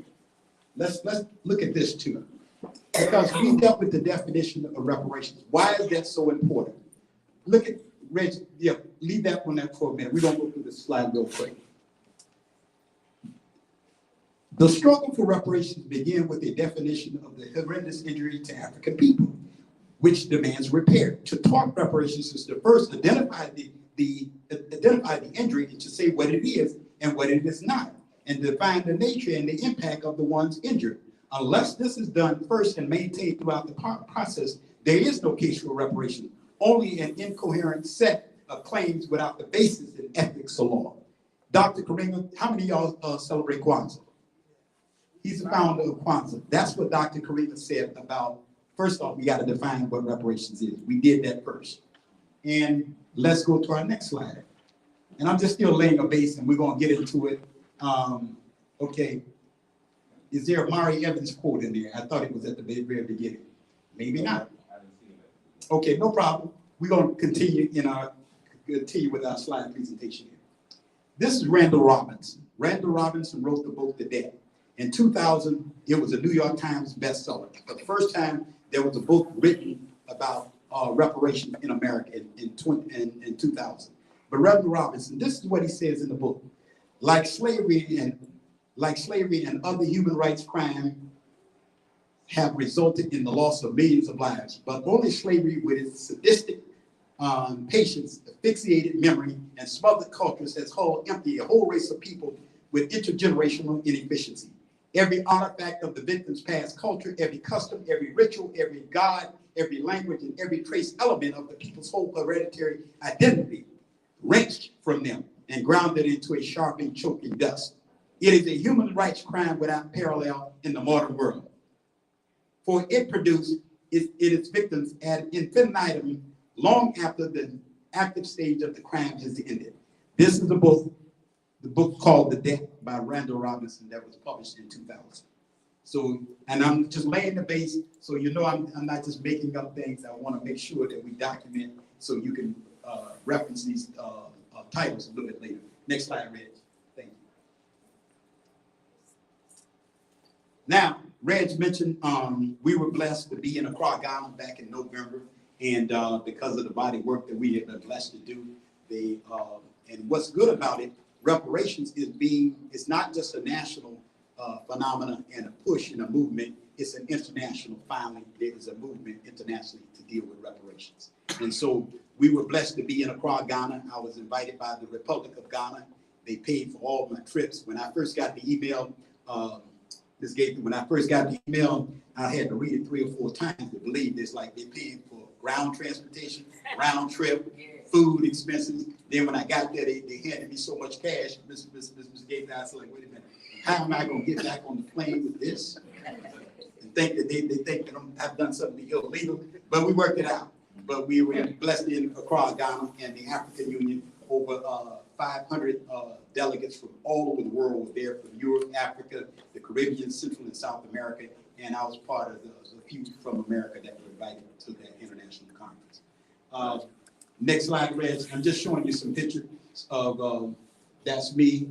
[SPEAKER 8] let's look at this too, because we dealt with the definition of reparations. Why is that so important? Look at Reg. Yeah, leave that one there for a minute. We're gonna go through this slide real quick. The struggle for reparations began with a definition of the horrendous injury to African people, which demands repair. To talk reparations is to first identify the injury and to say what it is and what it is not, and define the nature and the impact of the ones injured. Unless this is done first and maintained throughout the process, there is no case for reparation, only an incoherent set of claims without the basis in ethics or law. Dr. Karinga, how many of y'all celebrate Kwanzaa? He's the founder of Kwanzaa. That's what Dr. Karinga said about, first off, we got to define what reparations is. We did that first. And let's go to our next slide. And I'm just still laying a base, and we're going to get into it. Okay. Is there a Mari Evans quote in there? I thought it was at the very beginning. Maybe not. Okay, no problem. We're going to continue with our slide presentation here. This is Randall Robinson. Randall Robinson wrote the book, The Debt. In 2000, it was a New York Times bestseller. For the first time, there was a book written about reparations in America in 2000. But Reverend Robinson, this is what he says in the book. Like slavery and other human rights crimes have resulted in the loss of millions of lives, but only slavery with its sadistic patience, asphyxiated memory, and smothered cultures has hauled empty a whole race of people with intergenerational inefficiency. Every artifact of the victim's past culture, every custom, every ritual, every god, every language, and every trace element of the people's whole hereditary identity wrenched from them and grounded into a sharp and choking dust. It is a human rights crime without parallel in the modern world. For it produced its victims ad infinitum long after the active stage of the crime has ended. This is the book called The Debt by Randall Robinson that was published in 2000. So, and I'm just laying the base so you know I'm not just making up things. I want to make sure that we document so you can reference these titles a little bit later. Next slide, Reg. Thank you. Now, Reg mentioned we were blessed to be in Accra, Ghana back in November, and because of the body work that we have been blessed to do, and what's good about it, reparations it's not just a national phenomenon and a push and a movement, it's an international, finally, there is a movement internationally to deal with reparations. And so we were blessed to be in Accra, Ghana. I was invited by the Republic of Ghana. They paid for all my trips. When I first got the email, when I first got the email, I had to read it 3 or 4 times to believe this, like they paid for ground transportation, round trip, food expenses. Then when I got there, they handed me so much cash. Mr. Gates, I was like, wait a minute, how am I going to get back on the plane with this? And think that they think that I've done something illegal, but we worked it out. but we were blessed in across Ghana and the African Union. Over 500 delegates from all over the world were there, from Europe, Africa, the Caribbean, Central and South America, and I was part of the few from America that were invited to that international conference. Next slide, Reg. I'm just showing you some pictures of, that's me.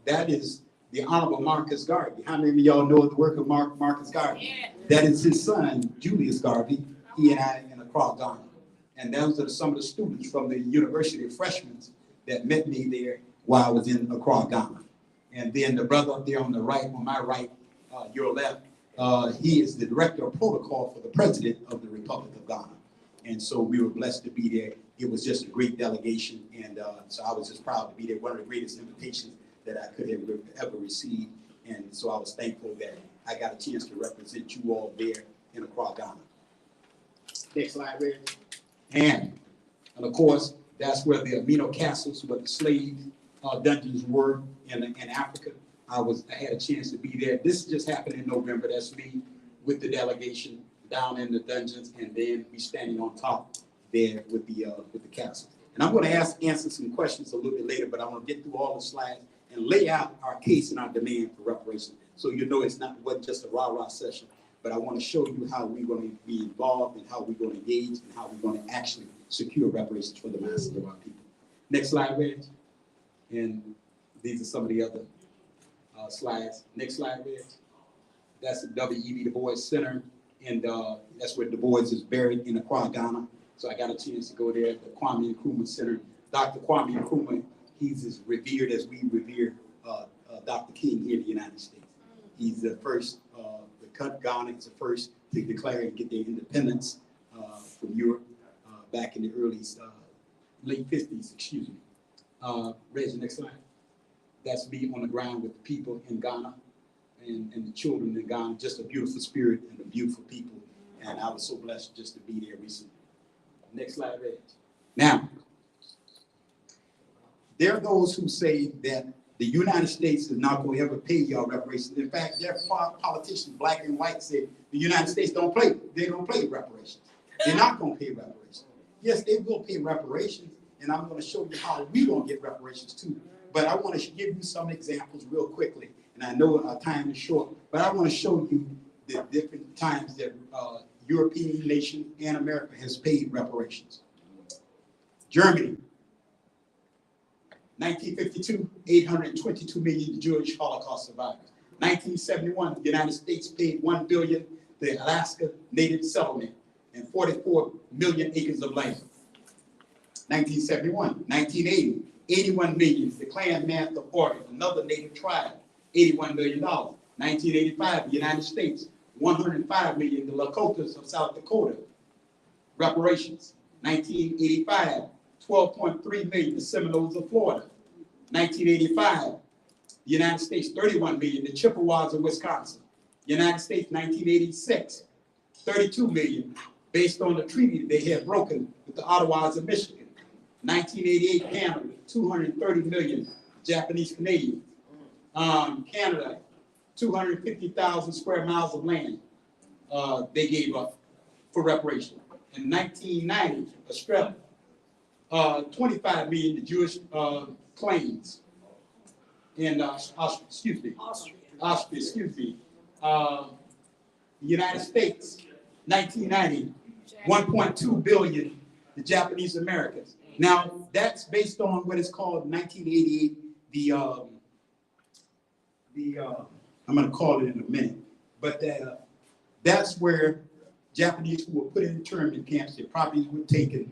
[SPEAKER 8] That is the Honorable Marcus Garvey. How many of y'all know the work of Marcus Garvey?
[SPEAKER 3] Yeah.
[SPEAKER 8] That is his son, Julius Garvey. He and I in Accra, Ghana. And those are some of the students from the University of Freshmen that met me there while I was in Accra, Ghana. And then the brother up there on the right, on my right, your left, he is the director of protocol for the president of the Republic of Ghana. And so we were blessed to be there. It was just a great delegation. And so I was just proud to be there. One of the greatest invitations that I could have ever received. And so I was thankful that I got a chance to represent you all there in Accra, Ghana. Next slide, Reg. And of course, that's where the Amino castles, where the slave dungeons were in Africa. I had a chance to be there. This just happened in November. That's me with the delegation down in the dungeons, and then we standing on top there with the castles. And I'm going to answer some questions a little bit later, but I want to get through all the slides and lay out our case and our demand for reparation. So you know wasn't just a rah-rah session, but I want to show you how we're going to be involved and how we're going to engage and how we're going to actually secure reparations for the masses of our people. Next slide, Reg. And these are some of the other slides. Next slide, Reg. That's the W.E.B. Du Bois Center, and that's where Du Bois is buried in Accra, Ghana. So I got a chance to go there, the Kwame Nkrumah Center. Dr. Kwame Nkrumah, he's as revered as we revere Dr. King here in the United States. He's the first, Ghana is the first to declare and get their independence from Europe back in the late 50s, excuse me. Reggie, next slide. That's me on the ground with the people in Ghana and the children in Ghana. Just a beautiful spirit and a beautiful people. And I was so blessed just to be there recently. Next slide, Reggie. Now, there are those who say that the United States is not going to ever pay y'all reparations. In fact, there are politicians, black and white, say the United States don't play. They don't pay reparations. They're not going to pay reparations. Yes, they will pay reparations, and I'm going to show you how we're going to get reparations too. But I want to give you some examples real quickly, and I know our time is short, but I want to show you the different times that European nation and America has paid reparations. Germany. 1952, 822 million Jewish Holocaust survivors. 1971, the United States paid $1 billion to the Alaska Native Settlement and 44 million acres of land. 1971, 1980, 81 million, the Clan Math of Oregon, another native tribe, $81 million. 1985, the United States, 105 million, the Lakotas of South Dakota, reparations. 1985, 12.3 million, the Seminoles of Florida. 1985, the United States, 31 million, the Chippewas of Wisconsin. United States, 1986, 32 million, based on the treaty they had broken with the Ottawas of Michigan. 1988, Canada, 230 million Japanese Canadians. Canada, 250,000 square miles of land they gave up for reparation. In 1990, Australia, 25 million the Jewish claims in Austria, the United States, 1990, 1.2 billion the Japanese Americans. Now that's based on what is called 1988, I'm going to call it in a minute, but that's where Japanese who were put in internment camps, their properties were taken.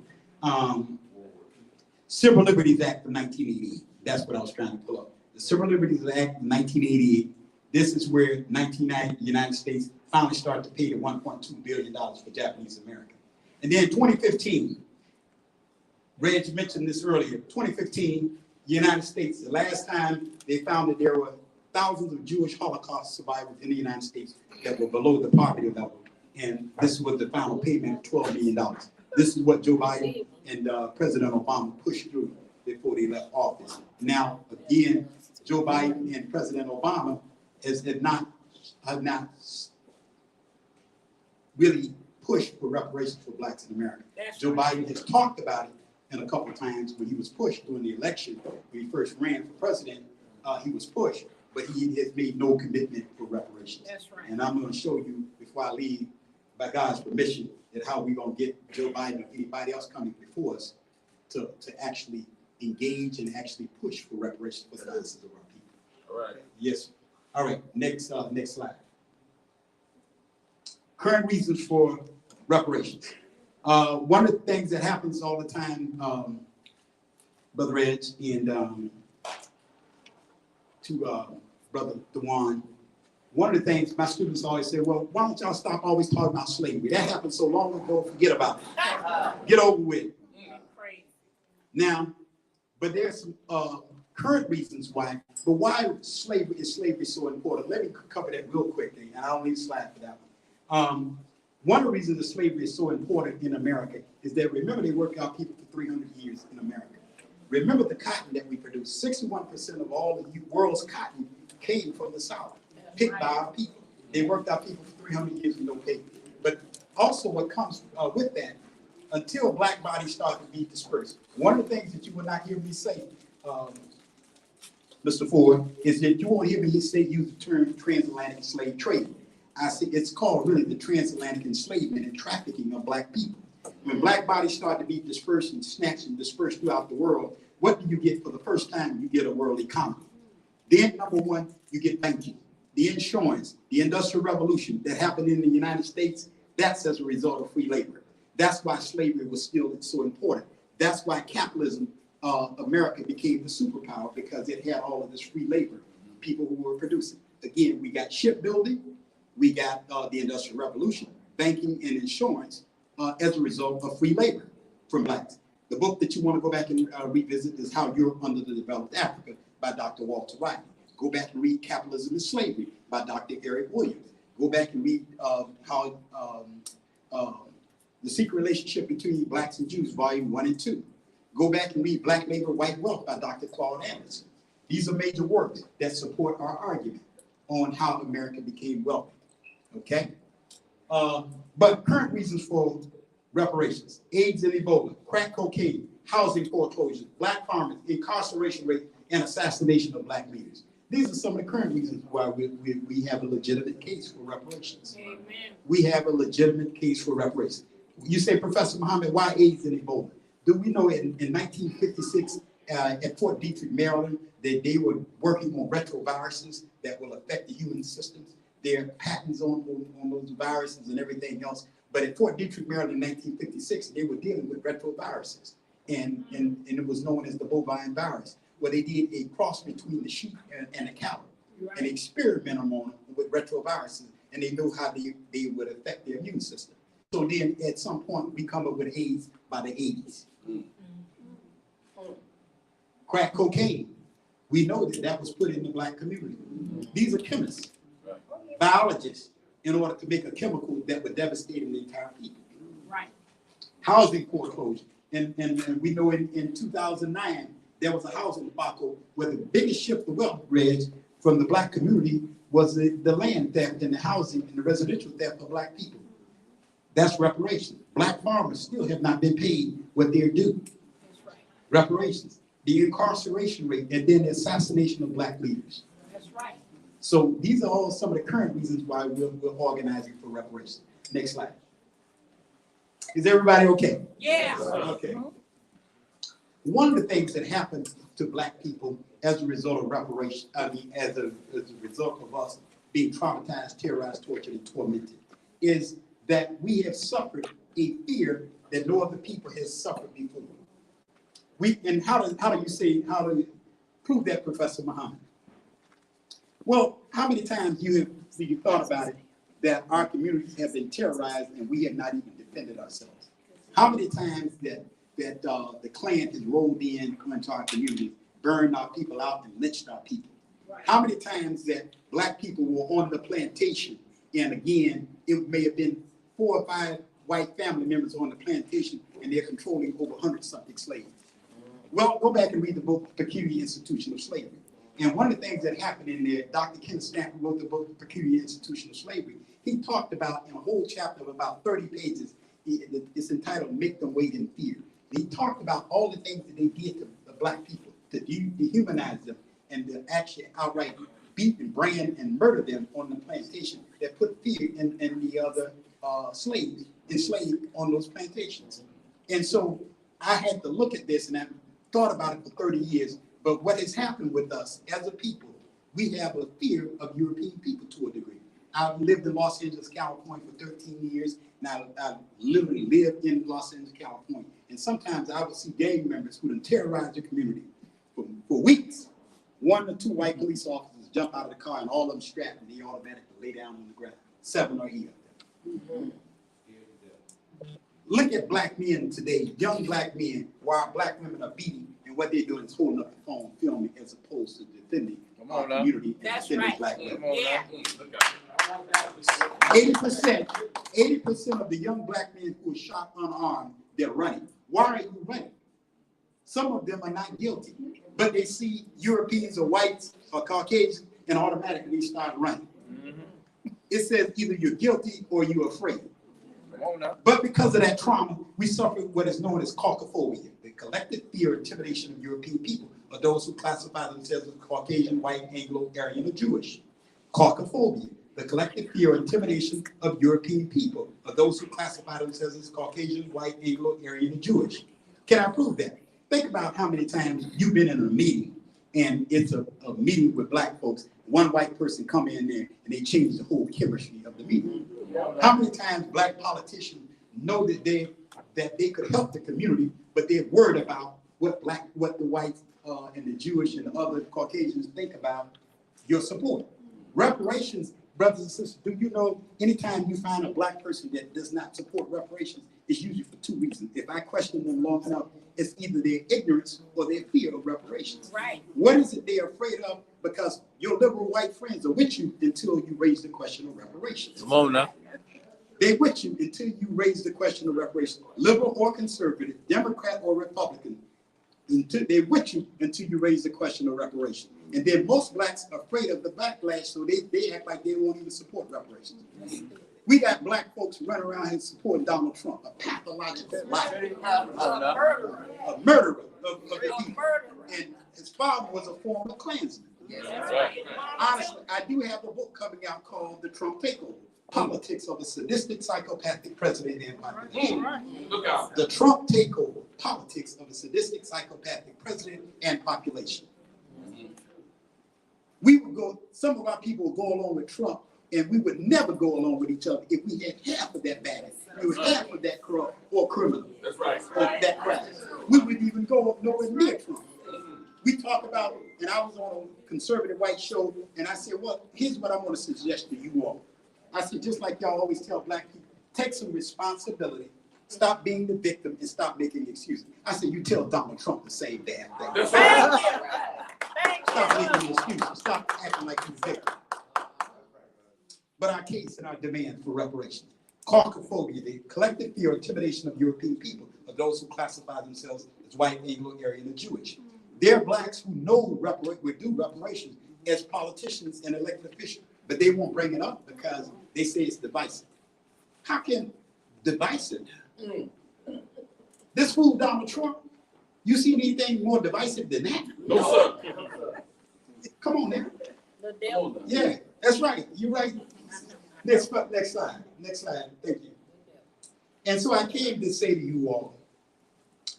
[SPEAKER 8] Civil Liberties Act of 1988. That's what I was trying to pull up. The Civil Liberties Act of 1988. This is where 1990 the United States finally started to pay the $1.2 billion for Japanese Americans. And then 2015, Reg mentioned this earlier, 2015, the United States, the last time they found that there were thousands of Jewish Holocaust survivors in the United States that were below the poverty level. And this was the final payment of $12 million. This is what Joe Biden and President Obama pushed through before they left office. Now, again, Joe Biden and President Obama have not really push for reparations for blacks in America.
[SPEAKER 3] That's
[SPEAKER 8] Joe
[SPEAKER 3] right.
[SPEAKER 8] Biden has talked about it in a couple of times when he was pushed during the election. When he first ran for president, he was pushed, but he has made no commitment for reparations.
[SPEAKER 3] That's right.
[SPEAKER 8] And I'm going to show you before I leave, by God's permission, that how we're going to get Joe Biden or anybody else coming before us to actually engage and actually push for reparations for the masses of our people.
[SPEAKER 6] All right.
[SPEAKER 8] Yes. All right. Next slide. Current reasons for reparations. One of the things that happens all the time, Brother Reg, and to Brother DeWaun, one of the things my students always say, well, why don't y'all stop always talking about slavery? That happened so long ago, forget about it. Get over with it. Now, but there's some current reasons why, but why slavery is so important? Let me cover that real quickly, and I don't need a slide for that one. One of the reasons that slavery is so important in America is that, remember, they worked out people for 300 years in America. Remember the cotton that we produce. 61% of all the world's cotton came from the South, picked by our people. They worked out people for 300 years with no pay. But also what comes with that, until black bodies start to be dispersed. One of the things that you will not hear me say, Mr. Ford, is that you won't hear me use the term transatlantic slave trade. I say it's called really the transatlantic enslavement and trafficking of black people. When black bodies start to be dispersed and snatched and dispersed throughout the world, what do you get for the first time? You get a world economy. Then, number one, you get banking, the insurance, the industrial revolution that happened in the United States. That's as a result of free labor. That's why slavery was still so important. That's why capitalism, America became the superpower, because it had all of this free labor, people who were producing. Again, we got shipbuilding, we got the industrial revolution, banking and insurance as a result of free labor from blacks. The book that you want to go back and revisit is How Europe Under the Developed Africa by Dr. Walter Riley. Go back and read Capitalism and Slavery by Dr. Eric Williams. Go back and read how The Secret Relationship Between Blacks and Jews, Volume 1 and 2. Go back and read Black Labor, White Wealth by Dr. Claude Anderson. These are major works that support our argument on how America became wealthy, okay? But current reasons for reparations: AIDS and Ebola, crack cocaine, housing foreclosures, black farmers, incarceration rate, and assassination of black leaders. These are some of the current reasons why we have a legitimate case for reparations.
[SPEAKER 3] Amen.
[SPEAKER 8] We have a legitimate case for reparations. You say, Professor Muhammad, why AIDS and Ebola? Do we know in 1956 at Fort Detrick, Maryland, that they were working on retroviruses that will affect the human systems? There are patents on those viruses and everything else. But at Fort Detrick, Maryland in 1956, they were dealing with retroviruses. And it was known as the bovine virus, where they did a cross between the sheep and the cow, and experiment on them with retroviruses, and they knew how they would affect their immune system. So then at some point, we come up with AIDS by the 80s. Crack cocaine, we know that was put in the black community. These are chemists, biologists, in order to make a chemical that would devastate the entire people.
[SPEAKER 3] Right.
[SPEAKER 8] Housing foreclosure, and we know in 2009, there was a housing debacle where the biggest shift of wealth, Reg, from the black community was the land theft and the housing and the residential theft of black people. That's reparations. Black farmers still have not been paid what they're due.
[SPEAKER 3] That's right.
[SPEAKER 8] Reparations, the incarceration rate, and then the assassination of black leaders.
[SPEAKER 3] That's right.
[SPEAKER 8] So these are all some of the current reasons why we're organizing for reparations. Next slide. Is everybody okay?
[SPEAKER 3] Yeah.
[SPEAKER 8] Okay. One of the things that happened to black people as a result of reparation, as a result of us being traumatized, terrorized, tortured, and tormented, is that we have suffered a fear that no other people has suffered before. And how do you prove that, Professor Muhammad? Well, how many times you thought about it that our communities have been terrorized and we have not even defended ourselves? How many times that the Klan has rolled in into our communities, burned our people out, and lynched our people? How many times that black people were on the plantation, and again, it may have been 4 or 5 white family members on the plantation, and they're controlling over 100-something slaves? Well, go back and read the book, Peculiar Institution of Slavery. And one of the things that happened in there, Dr. Kenneth Stanton wrote the book, Peculiar Institution of Slavery. he talked about in a whole chapter of about 30 pages. It's entitled "Make Them Wait in Fear." He talked about all the things that they did to the black people to dehumanize them and to actually outright beat and brand and murder them on the plantation that put fear in the other slaves enslaved on those plantations. And so I had to look at this, and I thought about it for 30 years. But what has happened with us as a people, we have a fear of European people to a degree. I've lived in Los Angeles, California for 13 years. Now I literally lived in Los Angeles, California. And sometimes I would see gang members who would terrorize the community for weeks. 1 or 2 white police officers jump out of the car and all of them strapped and they automatically lay down on the ground. 7 or 8 of them. Look at black men today, young black men, while black women are beating, and what they're doing is holding up the phone, filming, as opposed to defending our community and
[SPEAKER 3] That's
[SPEAKER 8] defending
[SPEAKER 3] right.
[SPEAKER 8] black women.
[SPEAKER 3] Yeah.
[SPEAKER 8] 80% of the young black men who are shot unarmed, they're running. Why are you running? Some of them are not guilty, but they see Europeans or whites or Caucasians and automatically they start running. It says either you're guilty or you're afraid. But because of that trauma, we suffer what is known as caucophobia, the collective fear and intimidation of European people, or those who classify themselves as Caucasian, white, Anglo, Aryan, or Jewish. Caucophobia, the collective fear or intimidation of European people, or those who classify themselves as Caucasian, white, Anglo, Aryan, or Jewish. Can I prove that? Think about how many times you've been in a meeting, and it's a meeting with black folks. One white person come in there, and they change the whole chemistry of the meeting. How many times black politicians know that they could help the community, but they're worried about what the whites and the Jewish and the other Caucasians think about your support. Reparations, brothers and sisters, do you know anytime you find a black person that does not support reparations, it's usually for 2 reasons. If I question them long enough, it's either their ignorance or their fear of reparations.
[SPEAKER 3] Right.
[SPEAKER 8] What is it they're afraid of? Because your liberal white friends are with you until you raise the question of reparations.
[SPEAKER 6] Come on now.
[SPEAKER 8] They're with you until you raise the question of reparations. Liberal or conservative, Democrat or Republican, they're with you until you raise the question of reparations. And then most blacks are afraid of the backlash, so they act like they won't even support reparations. We got black folks running around here supporting Donald Trump, a pathological liar, a murderer of the people. And his father was a former Klansman. Honestly, I do have a book coming out called The Trump Takeover: Politics of a Sadistic, Psychopathic President and Population. The Trump Takeover: Politics of a Sadistic, Psychopathic President and Population. Some of our people would go along with Trump, and we would never go along with each other if we had half of that bad. We was half of that corrupt or criminal. That's right. That crap. We wouldn't even go nowhere near Trump. We talk about, and I was on a conservative white show, and I said, well, here's what I want to suggest to you all. I said, just like y'all always tell black people, take some responsibility, stop being the victim, and stop making excuses. I said, you tell Donald Trump the same damn thing. Stop making excuses, stop acting like you're the victim. But our case and our demand for reparations. Caucophobia, the collective fear or intimidation of European people, of those who classify themselves as white, Anglo, Aryan, and Jewish. They're blacks who know we do reparations as politicians and elected officials, but they won't bring it up because they say it's divisive. How can divisive? This fool Donald Trump, you see anything more divisive than that? No, sir. Come on now.
[SPEAKER 3] The devil.
[SPEAKER 8] Yeah, that's right. You're right. Next slide. Thank you. And so I came to say to you all,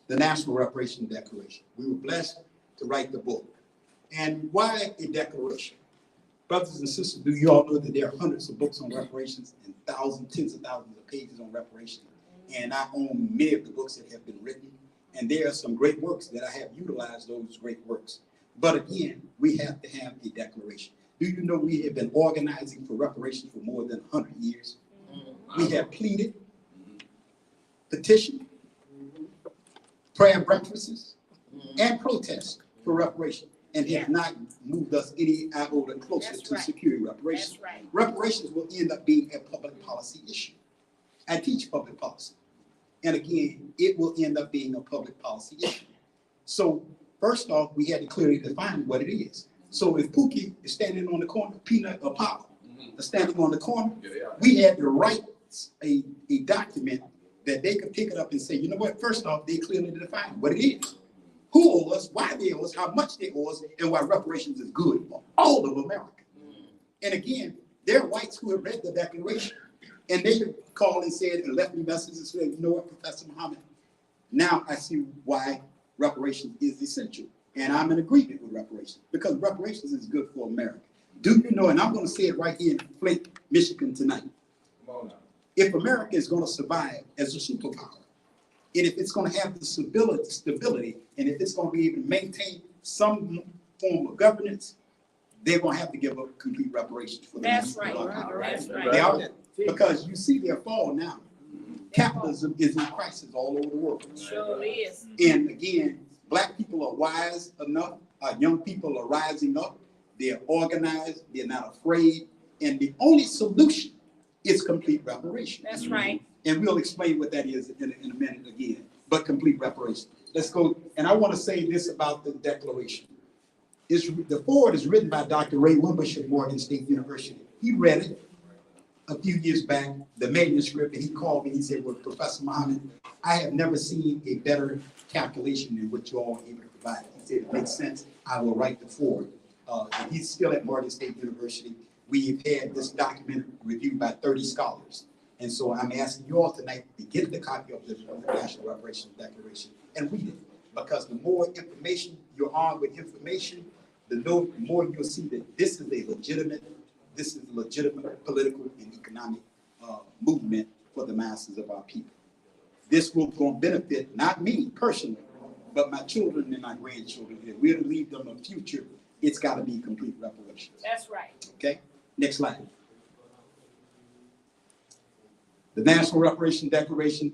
[SPEAKER 8] the National Reparations Declaration. We were blessed to write the book. And why a declaration? Brothers and sisters, do you all know that there are hundreds of books on reparations and tens of thousands of pages on reparations? And I own many of the books that have been written. And there are some great works that I have utilized those great works. But again, we have to have a declaration. Do you know we have been organizing for reparations for more than 100 years? We have pleaded, petitioned, prayer breakfasts, and protests for reparations, and have not moved us any iota closer to securing reparations. Reparations will end up being a public policy issue. I teach public policy. And again, it will end up being a public policy issue. So first off, we had to clearly define what it is. So if Pookie is standing on the corner, peanut or pop, standing on the corner, we had to write a document that they could pick it up and say, you know what, first off, they clearly define what it is. Who owe us, why they owe us, how much they owe us, and why reparations is good for all of America. And again, there are whites who have read the Declaration, and they called and said, and left me messages and said, you know what, Professor Muhammad, now I see why reparations is essential. And I'm in agreement with reparations, because reparations is good for America. Do you know, and I'm going to say it right here in Flint, Michigan tonight. If America is going to survive as a superpower, and if it's going to have the stability, and if it's going to be able to maintain some form of governance, they're going to have to give up complete reparations for the
[SPEAKER 3] That's right.
[SPEAKER 8] They are, because you see their fall now. Capitalism is in crisis all over the world.
[SPEAKER 3] Sure is.
[SPEAKER 8] And again, Black people are wise enough. Young people are rising up. They're organized. They're not afraid. And the only solution is complete reparation.
[SPEAKER 3] That's right.
[SPEAKER 8] And we'll explain what that is in a minute again. But complete reparation. Let's go. And I want to say this about the Declaration. The foreword is written by Dr. Ray Wimbush at Morgan State University. He read it a few years back, the manuscript, and he called me. He said, well, Professor Muhammad, I have never seen a better calculation than what you all are able to provide. He said, it makes sense. I will write the foreword. And he's still at Morgan State University. We've had this document reviewed by 30 scholars. And so I'm asking you all tonight to get the copy of the National Reparations Declaration and read it. Because the more information you're armed with information, the more you'll see that this is a legitimate political and economic movement for the masses of our people. This will benefit not me personally, but my children and my grandchildren. If we're to leave them a future, it's got to be complete reparations.
[SPEAKER 3] That's right.
[SPEAKER 8] Okay, next slide. The National Reparations Declaration,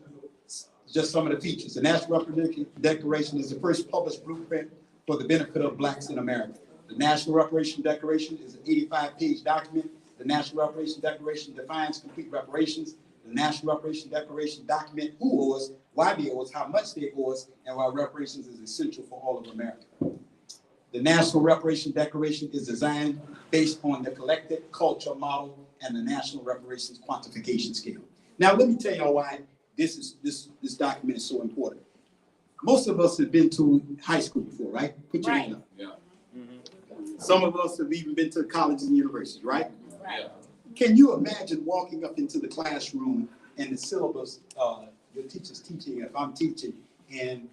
[SPEAKER 8] just some of the features. The National Reparations Declaration is the first published blueprint for the benefit of Blacks in America. The National Reparations Declaration is an 85-page document. The National Reparations Declaration defines complete reparations. The National Reparations Declaration document who owes us, why they owe us, how much they owe us, and why reparations is essential for all of America. The National Reparations Declaration is designed based on the collective culture model and the National Reparations quantification scale. Now, let me tell y'all why this document is so important. Most of us have been to high school before, right? Put your hand up.
[SPEAKER 6] Yeah.
[SPEAKER 8] Some of us have even been to colleges and universities, right?
[SPEAKER 3] Right.
[SPEAKER 8] Can you imagine walking up into the classroom and the syllabus, your teacher's teaching, if I'm teaching, and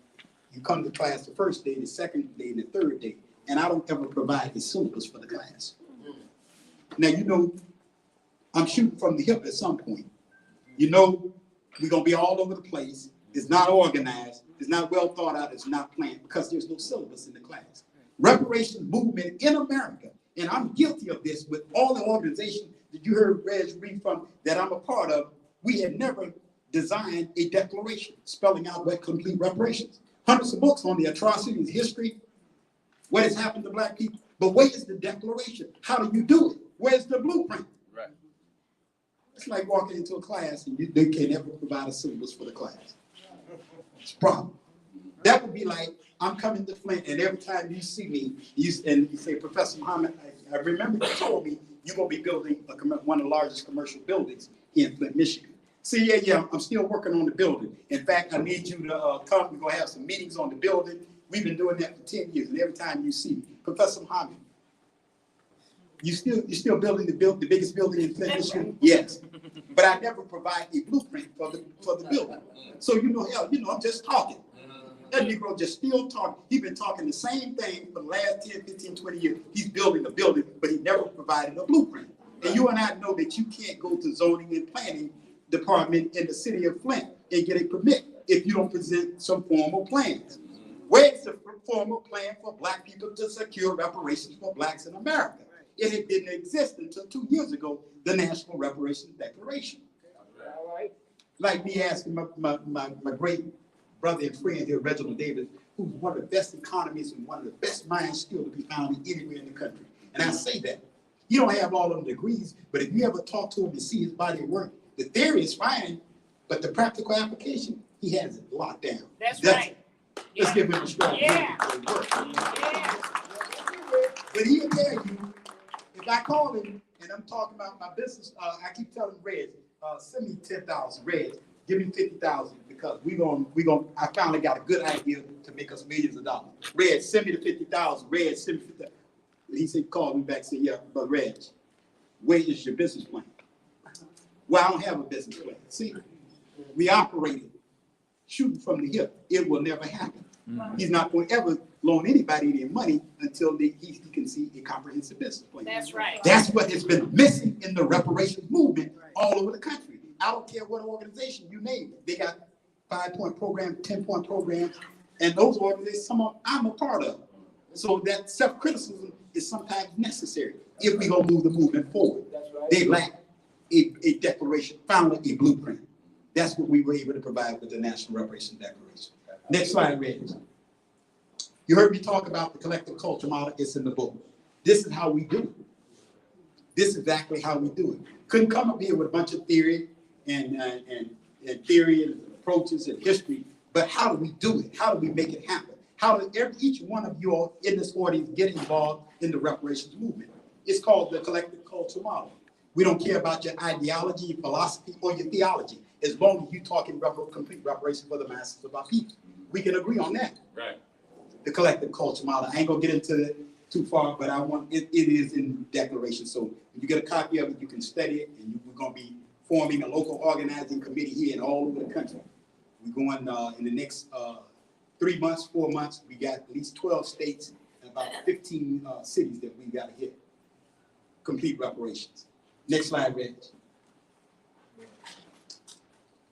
[SPEAKER 8] you come to class the first day, the second day, the third day, and I don't ever provide the syllabus for the class. Now, you know, I'm shooting from the hip at some point. You know, we're going to be all over the place. It's not organized. It's not well thought out. It's not planned because there's no syllabus in the class. Reparations movement in America, and I'm guilty of this with all the organizations that you heard Reg read from that I'm a part of, we had never designed a declaration spelling out what complete reparations. Hundreds of books on the atrocities, history, what has happened to Black people. But where is the declaration? How do you do it? Where's the blueprint?
[SPEAKER 6] Right.
[SPEAKER 8] It's like walking into a class and they can't ever provide a syllabus for the class. It's a problem. That would be like, I'm coming to Flint, and every time you see me, you say, Professor Muhammad, I remember you told me you're going to be building one of the largest commercial buildings in Flint, Michigan. See, yeah, I'm still working on the building. In fact, I need you to come. We're going to have some meetings on the building. We've been doing that for 10 years, and every time you see me, Professor Muhammad, you're still building the biggest building in Flint, Michigan? Yes. But I never provide a blueprint for the building. So, I'm just talking. That Negro just still talking. He's been talking the same thing for the last 10, 15, 20 years. He's building a building, but he never provided a blueprint. And you and I know that you can't go to zoning and planning department in the city of Flint and get a permit if you don't present some formal plans. Where's the formal plan for Black people to secure reparations for Blacks in America? It didn't exist until 2 years ago, the National Reparations Declaration.
[SPEAKER 7] All right.
[SPEAKER 8] Like me asking my great brother and friend here, Reginald Davidson, who's one of the best economists and one of the best minds still to be found anywhere in the country. And I say that. He don't have all of the degrees, but if you ever talk to him and see his body of work, the theory is fine, but the practical application, he has it locked down.
[SPEAKER 3] That's right.
[SPEAKER 8] Let's give him a strong
[SPEAKER 3] Yeah.
[SPEAKER 8] for his work.
[SPEAKER 3] Yeah.
[SPEAKER 8] But he'll tell you, if I call him and I'm talking about my business. I keep telling Reg, send me 10,000. Reg, give me 50,000 because we gonna. I finally got a good idea to make us millions of dollars. Reg, send me the 50,000. Reg, send me 50,000. He said, called me back, and said, yeah, but Reg, where is your business plan? Well, I don't have a business plan. See, we operated shooting from the hip. It will never happen. He's not going to ever loan anybody any money until he can see a comprehensive business plan.
[SPEAKER 3] That's right.
[SPEAKER 8] That's what has been missing in the reparations movement all over the country. I don't care what organization you name it. They got 5-point programs, 10-point programs, and those organizations, some of them I'm a part of. So that self-criticism is sometimes necessary if we're going to move the movement forward. They lack a declaration, finally a blueprint. That's what we were able to provide with the National Reparations Declaration. Next slide, Reggie. You heard me talk about the collective culture model. It's in the book. This is how we do it. This is exactly how we do it. Couldn't come up here with a bunch of theory and theory and approaches and history, but how do we do it? How do we make it happen? How do each one of you all in this audience get involved in the reparations movement? It's called the collective culture model. We don't care about your ideology, your philosophy, or your theology, as long as you're talking about complete reparation for the masses of our people. We can agree on that.
[SPEAKER 6] Right.
[SPEAKER 8] The collective culture model. I ain't gonna get into it too far, but I want it is in declaration. So if you get a copy of it, you can study it, and we're gonna be forming a local organizing committee here and all over the country. We're going in the next 3 months, 4 months. We got at least 12 states and about 15 cities that we got to hit. Complete reparations. Next slide, Reg.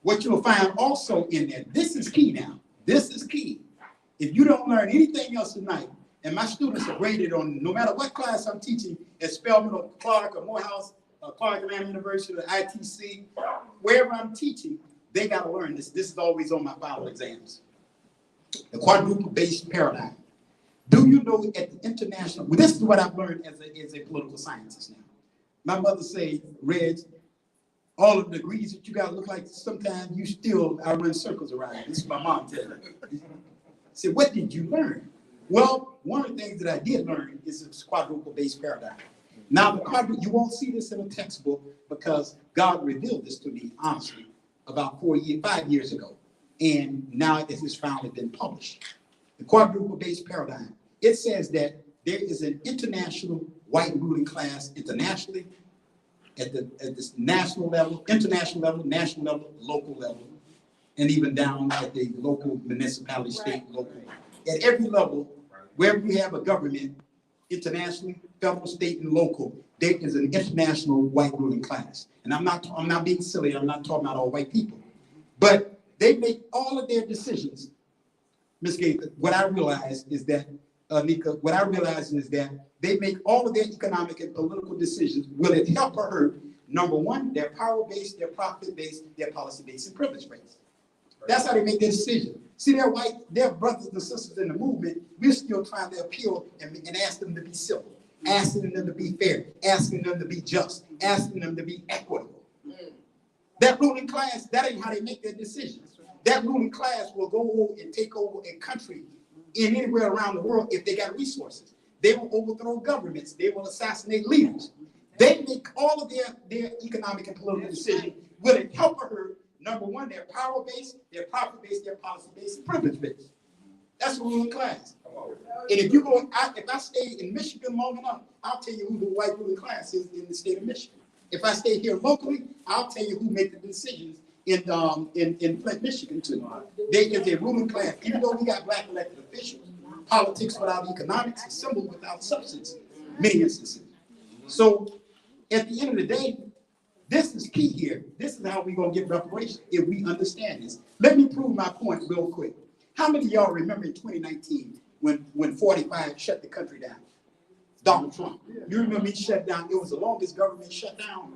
[SPEAKER 8] What you'll find also in there, this is key now. This is key. If you don't learn anything else tonight, and my students are graded on no matter what class I'm teaching at Spelman or Clark or Morehouse, Clark Atlanta University, or ITC, wherever I'm teaching, they got to learn this. This is always on my final exams. The quadruple-based paradigm. Do you know at the international, well, this is what I've learned as a political scientist now. My mother said, Reg, all of the degrees that you got look like sometimes you still run circles around. This is my mom telling me. I said, what did you learn? Well, one of the things that I did learn is this quadruple-based paradigm. Now, you won't see this in a textbook because God revealed this to me, honestly, about 5 years ago. And now it has finally been published. The quadruple-based paradigm. It says that there is an international white ruling class internationally, at this national level, international level, national level, local level, and even down at the local municipality, state, local. At every level, wherever you have a government, internationally, federal, state, and local, there is an international white ruling class. And I'm not being silly. I'm not talking about all white people, but they make all of their decisions. Ms. Gates, what I realize is that, Nika, what I realize is that they make all of their economic and political decisions. Will it help or hurt? Number one, their power-based, their profit-based, their policy-based, and privilege-based. That's how they make their decision. See, their brothers and sisters in the movement, we're still trying to appeal and ask them to be civil, asking them to be fair, asking them to be just, asking them to be equitable. That ruling class, that ain't how they make their decisions. That ruling class will go and take over a country in anywhere around the world if they got resources. They will overthrow governments. They will assassinate leaders. They make all of their economic and political decisions. Will it help or hurt? Number one, their power-based, their profit-based, their policy-based, and privilege-based. That's the ruling class. And if I stay in Michigan long enough, I'll tell you who the white ruling class is in the state of Michigan. If I stay here locally, I'll tell you who make the decisions in Flint, Michigan too. There is a ruling class. Even though we got black elected officials, politics without economics is symbol without substance, many instances. So at the end of the day, this is key here. This is how we're going to get reparations if we understand this. Let me prove my point real quick. How many of y'all remember in 2019 when 45 shut the country down? Donald Trump. You remember he shut down. It was the longest government shutdown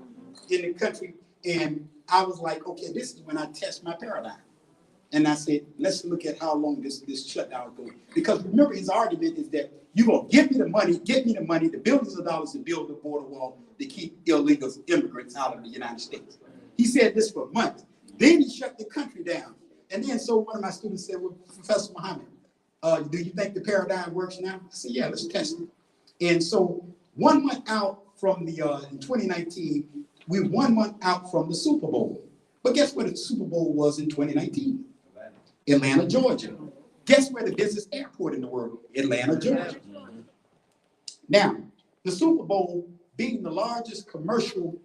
[SPEAKER 8] in the country. And I was like, okay, this is when I test my paradigm. And I said, let's look at how long this shutdown is going. Because remember, his argument is that you're going to give me the money, the billions of dollars to build the border wall to keep illegal immigrants out of the United States. He said this for months. Then he shut the country down. And then so one of my students said, well, Professor Muhammad, do you think the paradigm works now? I said, yeah, let's test it. And so 1 month out from the, in 2019, we 1 month out from the Super Bowl. But guess where the Super Bowl was in 2019? Atlanta, Georgia. Guess where the busiest airport in the world? Atlanta, Georgia. Now, the Super Bowl being the largest commercial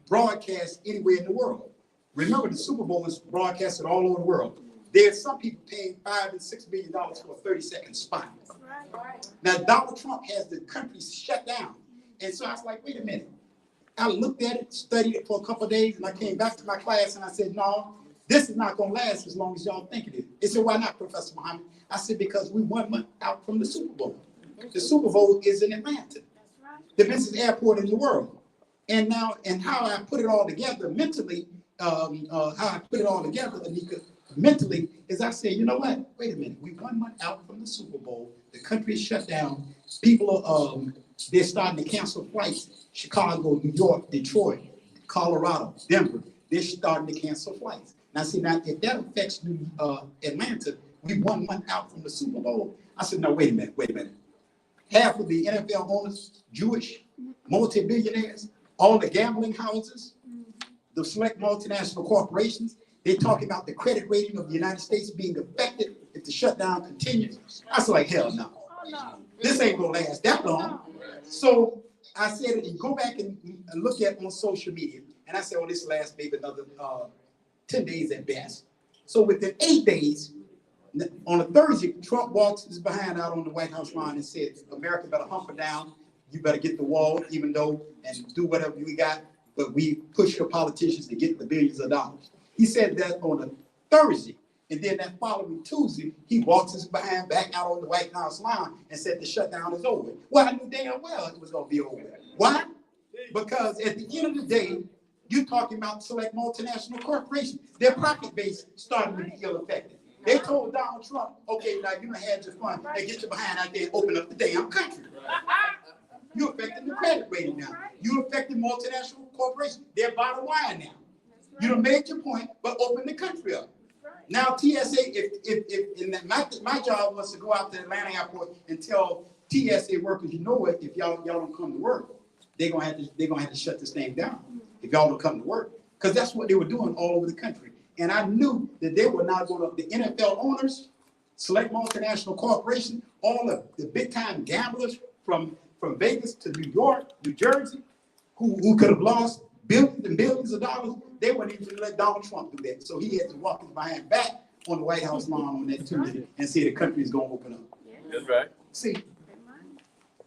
[SPEAKER 8] broadcast anywhere in the world. Remember, the Super Bowl is broadcasted all over the world. There's some people paying $5 and $6 million for a 30-second spot. Now, Donald Trump has the country shut down. And so I was like, wait a minute. I looked at it, studied it for a couple of days, and I came back to my class and I said, no, this is not going to last as long as y'all think it is. They said, why not, Professor Muhammad? I said, because we 1 month out from the Super Bowl. The Super Bowl is in Atlanta, the busiest airport in the world. And now, and how I put it all together mentally, Anika, mentally, is I said, you know what? Wait a minute. We 1 month out from the Super Bowl. The country is shut down. People are, they're starting to cancel flights. Chicago, New York, Detroit, Colorado, Denver. They're starting to cancel flights. Now, see, now if that affects Atlanta, we 1 month out from the Super Bowl. I said, no, wait a minute. Half of the NFL owners, Jewish, multi-billionaires, all the gambling houses, the select multinational corporations, they're talking about the credit rating of the United States being affected if the shutdown continues. I was like, hell no. This ain't gonna last that long. So I said, you go back and look at on social media, and I said, oh, this lasts maybe another 10 days at best. So within 8 days, on a Thursday, Trump walks his behind out on the White House lawn and said, America better hunker down. You better get the wall, even though, and do whatever we got, but we push your politicians to get the billions of dollars. He said that on a Thursday, and then that following Tuesday, he walks his behind back out on the White House lawn and said the shutdown is over. Well, I knew damn well it was going to be over. Why? Because at the end of the day, you're talking about select multinational corporations. Their profit base started to be ill-affected. They told Donald Trump, okay, now you done had your fun. Hey, get your behind out there and open up the damn country. You're affecting the credit rating now. You're affecting multinational corporations. They're bottom line now. You done made your point, but open the country up. Now TSA, my job was to go out to the Atlanta airport and tell TSA workers, you know what, if y'all don't come to work, they're gonna have to shut this thing down. If y'all don't come to work. Because that's what they were doing all over the country. And I knew that they were not going to, the NFL owners, select multinational corporations, all of the big time gamblers from Vegas to New York, New Jersey, who could have lost billions and billions of dollars, they wouldn't even let Donald Trump do that. So he had to walk his behind back on the White House lawn on that Tuesday and say the country is going to open up.
[SPEAKER 6] That's right.
[SPEAKER 8] See,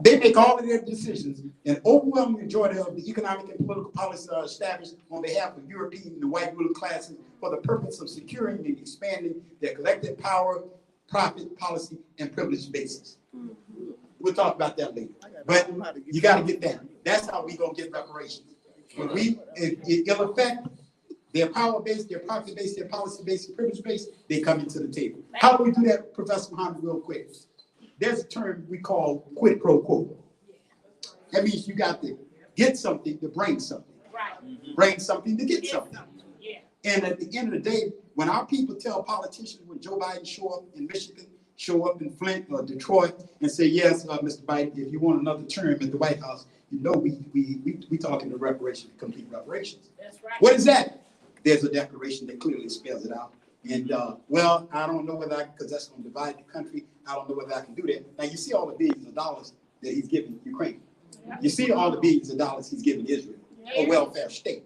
[SPEAKER 8] they make all of their decisions. An overwhelming majority of the economic and political policies are established on behalf of European and the white ruling classes for the purpose of securing and expanding their collective power, profit, policy, and privilege bases. We'll talk about that later. But you got to get that. That's how we going to get reparations. When it'll affect their power base, their profit base, their policy base, and privilege base, they come into the table. How do we do that, Professor Muhammad, real quick? There's a term we call quid pro quo. That means you got to get something to bring something.
[SPEAKER 3] Right.
[SPEAKER 8] Bring something to get something.
[SPEAKER 3] Yeah.
[SPEAKER 8] And at the end of the day, when our people tell politicians, when Joe Biden show up in Michigan, show up in Flint or Detroit and say, yes, Mr. Biden, if you want another term at the White House, you know we talking to reparations, complete reparations.
[SPEAKER 3] That's right.
[SPEAKER 8] What is that? There's a declaration that clearly spells it out. And well, I don't know whether because that's going to divide the country. I don't know whether I can do that. Now you see all the billions of dollars that he's giving Ukraine. You see all the billions of dollars he's giving Israel, a welfare state.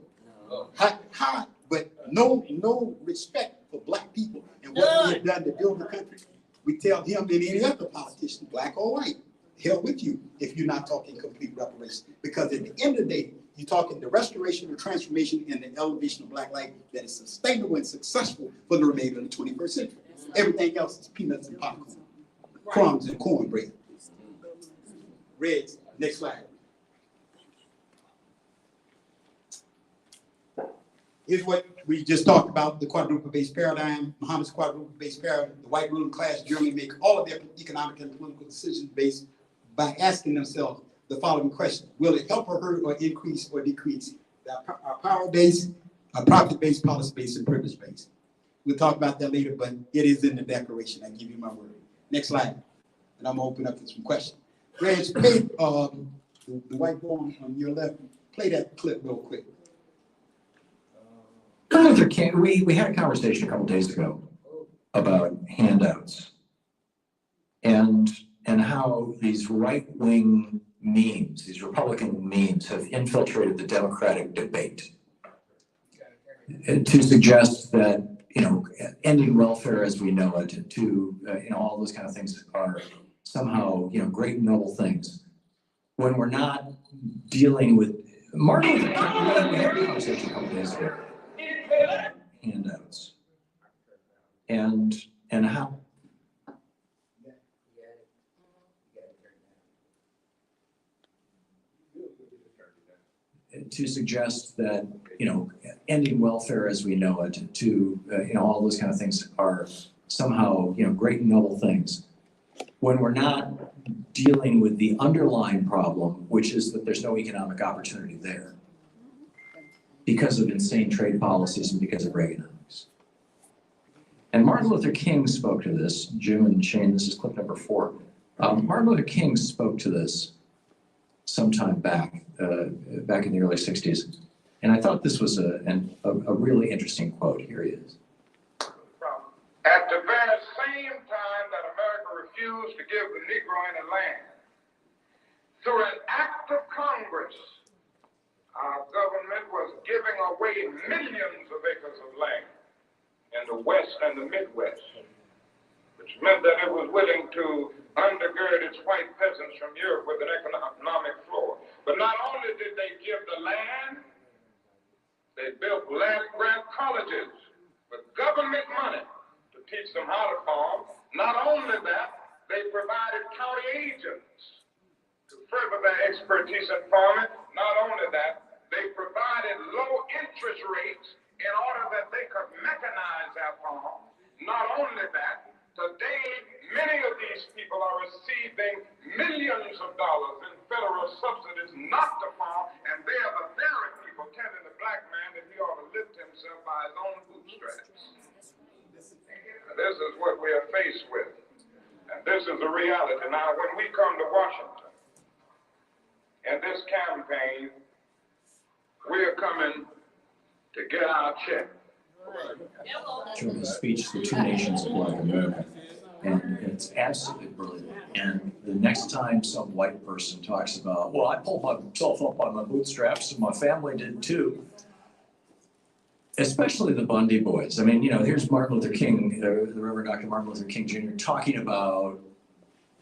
[SPEAKER 8] But no respect for black people and what we have done to build the country. We tell him and any other politician, black or white, hell with you if you're not talking complete reparations. Because at the end of the day, you're talking the restoration, the transformation, and the elevation of black life that is sustainable and successful for the remainder of the 21st century. Everything else is peanuts and popcorn, crumbs and cornbread. Reds, next slide. Here's what we just talked about, the quadruple-based paradigm, Muhammad's quadruple-based paradigm. The white ruling class generally make all of their economic and political decisions based by asking themselves the following question: will it help or hurt or increase or decrease our power base, our profit base, policy base, and privilege base? We'll talk about that later, but it is in the declaration. I give you my word. Next slide, and I'm gonna open up for some questions. Reg, page The white boy on your left, play that clip real quick.
[SPEAKER 9] Martin Luther King, we had a conversation a couple days ago about handouts and how these right-wing memes, these Republican memes have infiltrated the Democratic debate to suggest that, ending welfare as we know it, to, all those kind of things are somehow, great and noble things. When we're not dealing with Martin Luther King, we had a conversation a couple days ago. Handouts and how to suggest that ending welfare as we know it, to all those kind of things are somehow great and noble things when we're not dealing with the underlying problem, which is that there's no economic opportunity there because of insane trade policies and because of Reaganomics. And Martin Luther King spoke to this. Jim and Shane, this is clip number 4. Martin Luther King spoke to this sometime back in the early 60s. And I thought this was a really interesting quote. Here he is.
[SPEAKER 10] At the very same time that America refused to give the Negro any land, through an act of Congress, our government was giving away millions of acres of land in the West and the Midwest, which meant that it was willing to undergird its white peasants from Europe with an economic floor. But not only did they give the land, they built land-grant colleges with government money to teach them how to farm. Not only that, they provided county agents to further their expertise in farming. Not only that, they provided low interest rates in order that they could mechanize their farm. Not only that, today many of these people are receiving millions of dollars in federal subsidies not to farm, and they are the very people telling the black man that he ought to lift himself by his own bootstraps. This is what we are faced with, and this is the reality. Now, when we come to Washington, in this campaign, we are coming to get our check.
[SPEAKER 9] During his speech, the two nations of Black America. And it's absolutely brilliant. And the next time some white person talks about, well, I pulled myself up by my bootstraps and my family did too, especially the Bundy boys. I mean, here's Martin Luther King, the Reverend Dr. Martin Luther King Jr. talking about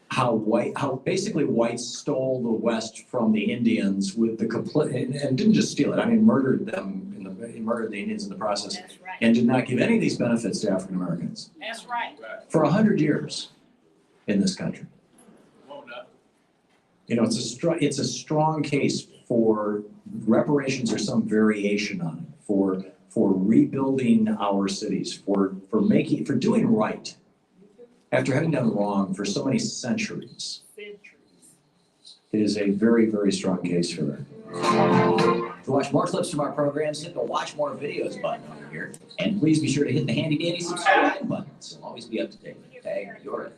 [SPEAKER 9] how basically whites stole the West from the Indians with the complete, and didn't just steal it, I mean, murdered them, murdered the Indians in the process. That's right. And did not give any of these benefits to African Americans.
[SPEAKER 3] That's right.
[SPEAKER 9] For 100 years in this country. It's a strong case for reparations or some variation on it, for rebuilding our cities, for doing right after having done wrong for so many centuries. It is a very, very strong case for that. To watch more clips from our programs, hit the watch more videos button over here. And please be sure to hit the handy dandy subscribe button. So you'll always be up to date with Tag Your It.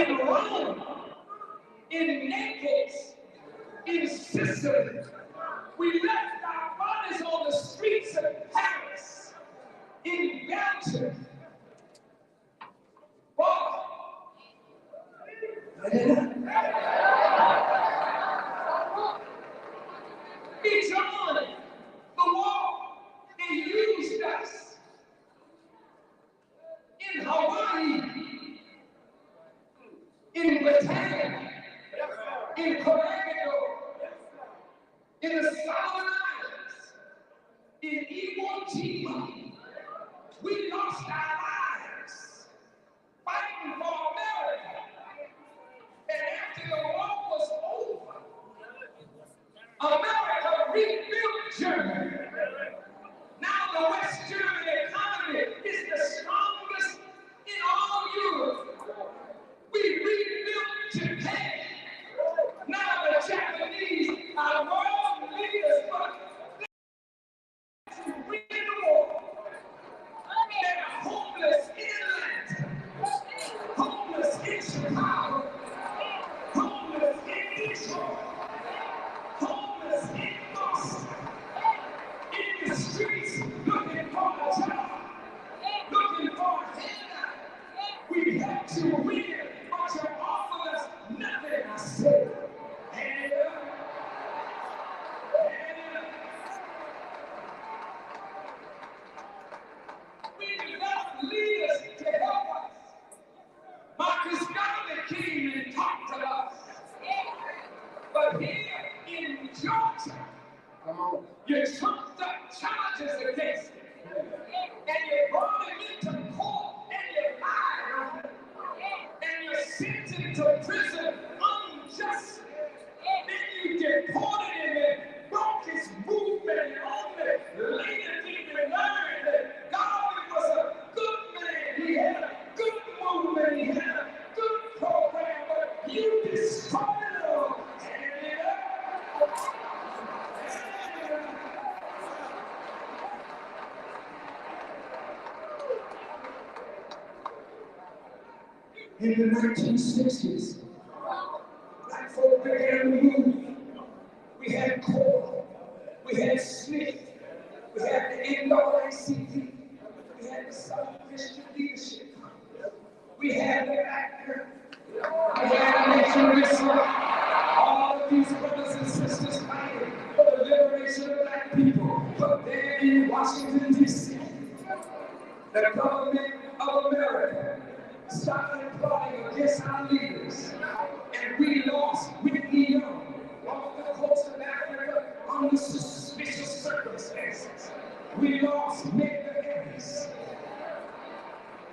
[SPEAKER 10] In Rome, in Naples, in Sicily, we left our bodies on the streets of Paris, in Belgium. It's on the wall. They used us in Hawaii, in Britannia, in Corregidor, in the Solomon Islands, in Iwo Jima. We lost our lives fighting for America. And after the war was over, America rebuilt Germany. Now the West German economy is the strongest in all Europe. We rebuilt Japan. Now the Japanese are world leaders, but to win the war. They're homeless in Atlanta, You trumped up charges against him. And you brought him into court and you lied on him. And you sent him to prison unjustly. Then you deported him and broke his movement and only later did you learn that God was a good man. He had a good movement. He had a good program, but you destroyed it all. In the 1960s, black folk began to move. We had Cole, we had Smith, we had the NAACP, we had the Southern Christian Leadership, we had the actor, we had naturalism. All of these brothers and sisters fighting for the liberation of black people. But there in Washington, D.C., the government of America started plotting against our leaders. And we lost Whitney Young off the coast of Africa under suspicious circumstances. We lost Medgar Evers.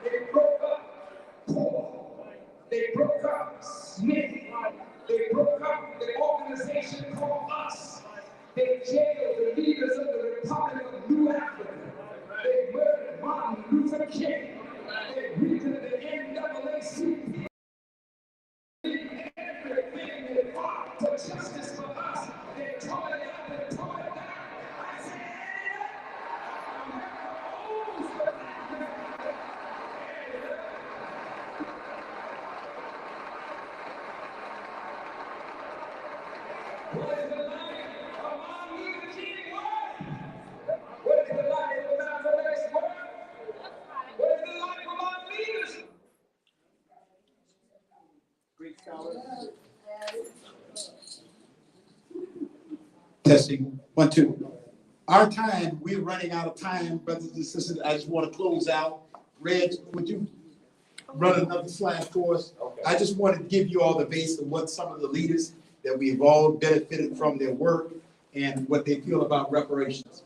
[SPEAKER 10] They broke up Paul. They broke up Smith. They broke up the organization called US. They jailed the leaders of the Republic of New Africa. They murdered Martin Luther King. They weakened the NAACP. Everything they fought for justice for us. They tore it up and tore it down. I said, America owes the black man. What is the life of Martin Luther King worth? What is the life of Malcolm X worth? What is the life of our leaders?
[SPEAKER 8] Greek scholars. Testing. 1, 2. Our time, we're running out of time, brothers and sisters. I just want to close out. Reg, would you run another slide for us? Okay. I just want to give you all the base of what some of the leaders that we've all benefited from their work and what they feel about reparations.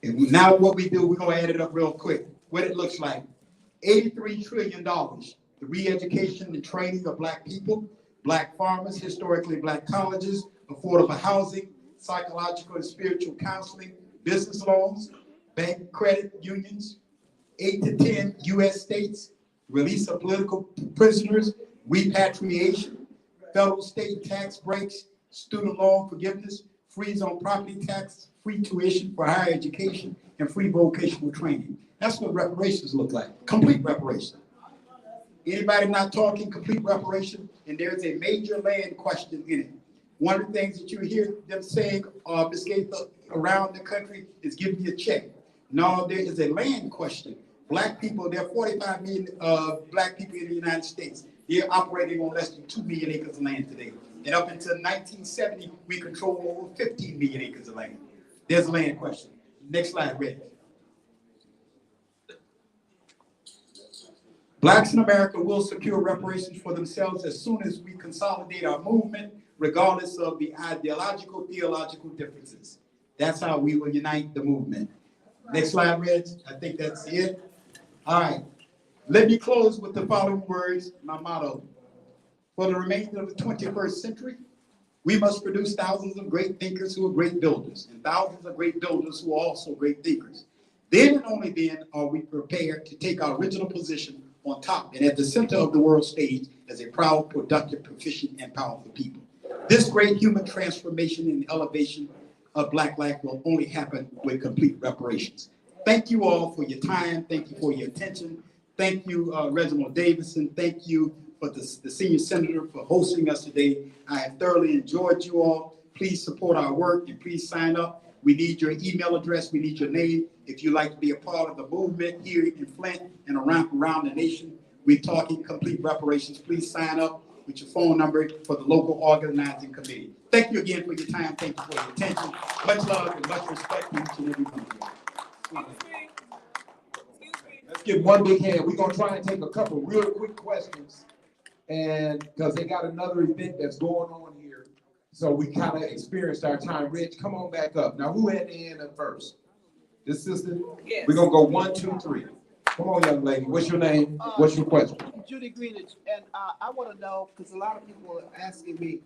[SPEAKER 8] And now what we do, we're going to add it up real quick. What it looks like. $83 trillion. The re-education and training of black people, black farmers, historically black colleges, affordable housing, psychological and spiritual counseling, business loans, bank credit unions, 8 to 10 U.S. states, release of political prisoners, repatriation, federal state tax breaks, student loan forgiveness, freeze on property tax, free tuition for higher education, and free vocational training. That's what reparations look like, complete reparation. Anybody not talking complete reparation? And there's a major land question in it. One of the things that you hear them saying, Ms. Gates, around the country is give me a check. No, there is a land question. Black people, there are 45 million black people in the United States. They're operating on less than 2 million acres of land today. And up until 1970, we control over 15 million acres of land. There's a land question. Next slide, Reggie. Blacks in America will secure reparations for themselves as soon as we consolidate our movement, regardless of the ideological, theological differences. That's how we will unite the movement. Next slide, Reg. I think that's it. All right. Let me close with the following words, my motto. For the remainder of the 21st century, we must produce thousands of great thinkers who are great builders, and thousands of great builders who are also great thinkers. Then and only then are we prepared to take our original position on top and at the center of the world stage as a proud, productive, proficient, and powerful people. This great human transformation and elevation of Black life will only happen with complete reparations. Thank you all for your time. Thank you for your attention. Thank you, Reginald Davidson. Thank you for the senior senator for hosting us today. I have thoroughly enjoyed you all. Please support our work and please sign up. We need your email address. We need your name. If you'd like to be a part of the movement here in Flint and around the nation, we're talking complete reparations. Please sign up with your phone number for the local organizing committee. Thank you again for your time. Thank you for your attention. Much love and much respect to each and every one of you.
[SPEAKER 2] Let's give one big hand. We're going to try and take a couple real quick questions. And because they got another event that's going on here. So we kind of experienced our time. Rich, come on back up. Now, who had the hand up first? This sister?
[SPEAKER 7] Yes.
[SPEAKER 2] We're going to go 1, 2, 3. Come on, young lady. What's your name? What's your question?
[SPEAKER 7] Judy Greenidge, and I want to know, because a lot of people are asking me,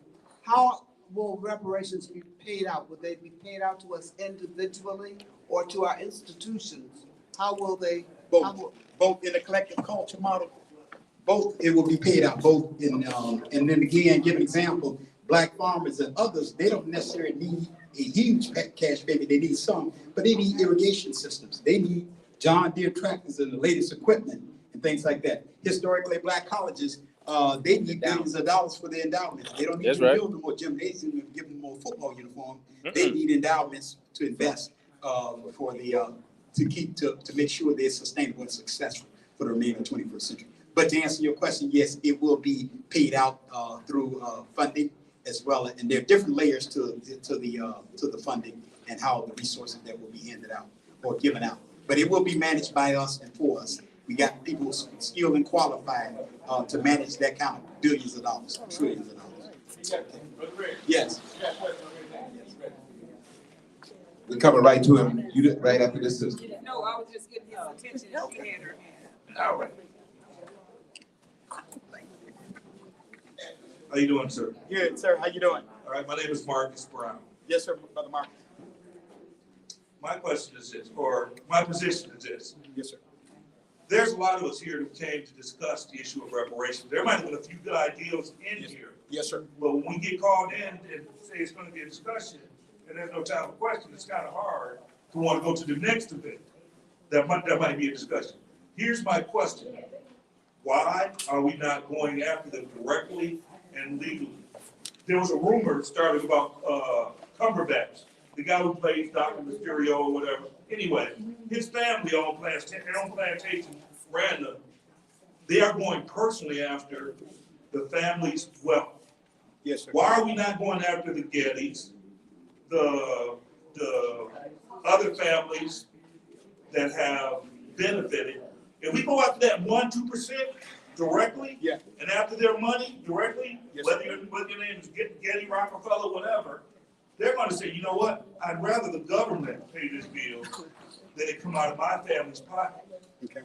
[SPEAKER 7] how will reparations be paid out? Would they be paid out to us individually or to our institutions? How will they?
[SPEAKER 8] Both in the collective culture model, both it will be paid out, both in, and then again, give an example, black farmers and others, they don't necessarily need a huge cash payment, they need some, but they need irrigation systems. They need John Deere tractors and the latest equipment and things like that. Historically, black colleges, they need billions of dollars for their endowments. They don't need to build them more gymnasiums and give them more football uniform. They need endowments to invest for the to make sure they're sustainable and successful for the remainder of the 21st century. But to answer your question, yes, it will be paid out through funding as well, and there are different layers to the funding and how the resources that will be handed out or given out. But it will be managed by us and for us. We got people skilled and qualified to manage that kind of billions of dollars, trillions of dollars. Yes.
[SPEAKER 2] We're coming right to him. You did right after this sister.
[SPEAKER 3] No, I was just getting his attention. She had her hand.
[SPEAKER 2] All right.
[SPEAKER 11] How you doing, sir?
[SPEAKER 8] Good, sir. How you doing?
[SPEAKER 11] All right, my name is Marcus Brown.
[SPEAKER 8] Yes, sir, Brother Mark.
[SPEAKER 11] My question is this, or my position is this.
[SPEAKER 8] Yes, sir.
[SPEAKER 11] There's a lot of us here who came to discuss the issue of reparations. There might have been a few good ideas in here.
[SPEAKER 8] Yes, sir.
[SPEAKER 11] But when we get called in and say it's going to be a discussion, and there's no time for question, it's kind of hard to want to go to the next event. That might be a discussion. Here's my question. Why are we not going after them directly and legally? There was a rumor started about Cumberbatch, the guy who plays Dr. Mysterio or whatever. Anyway, his family owned plantation, random. They are going personally after the family's wealth.
[SPEAKER 8] Yes, sir.
[SPEAKER 11] Why are we not going after the Gettys, the other families that have benefited? If we go after that 1-2% directly,
[SPEAKER 8] yeah,
[SPEAKER 11] and after their money directly,
[SPEAKER 8] yes,
[SPEAKER 11] whether your name is Getty, Rockefeller, whatever, they're going to say, you know what? I'd rather the government pay this bill than it come out of my family's pocket.
[SPEAKER 8] Okay.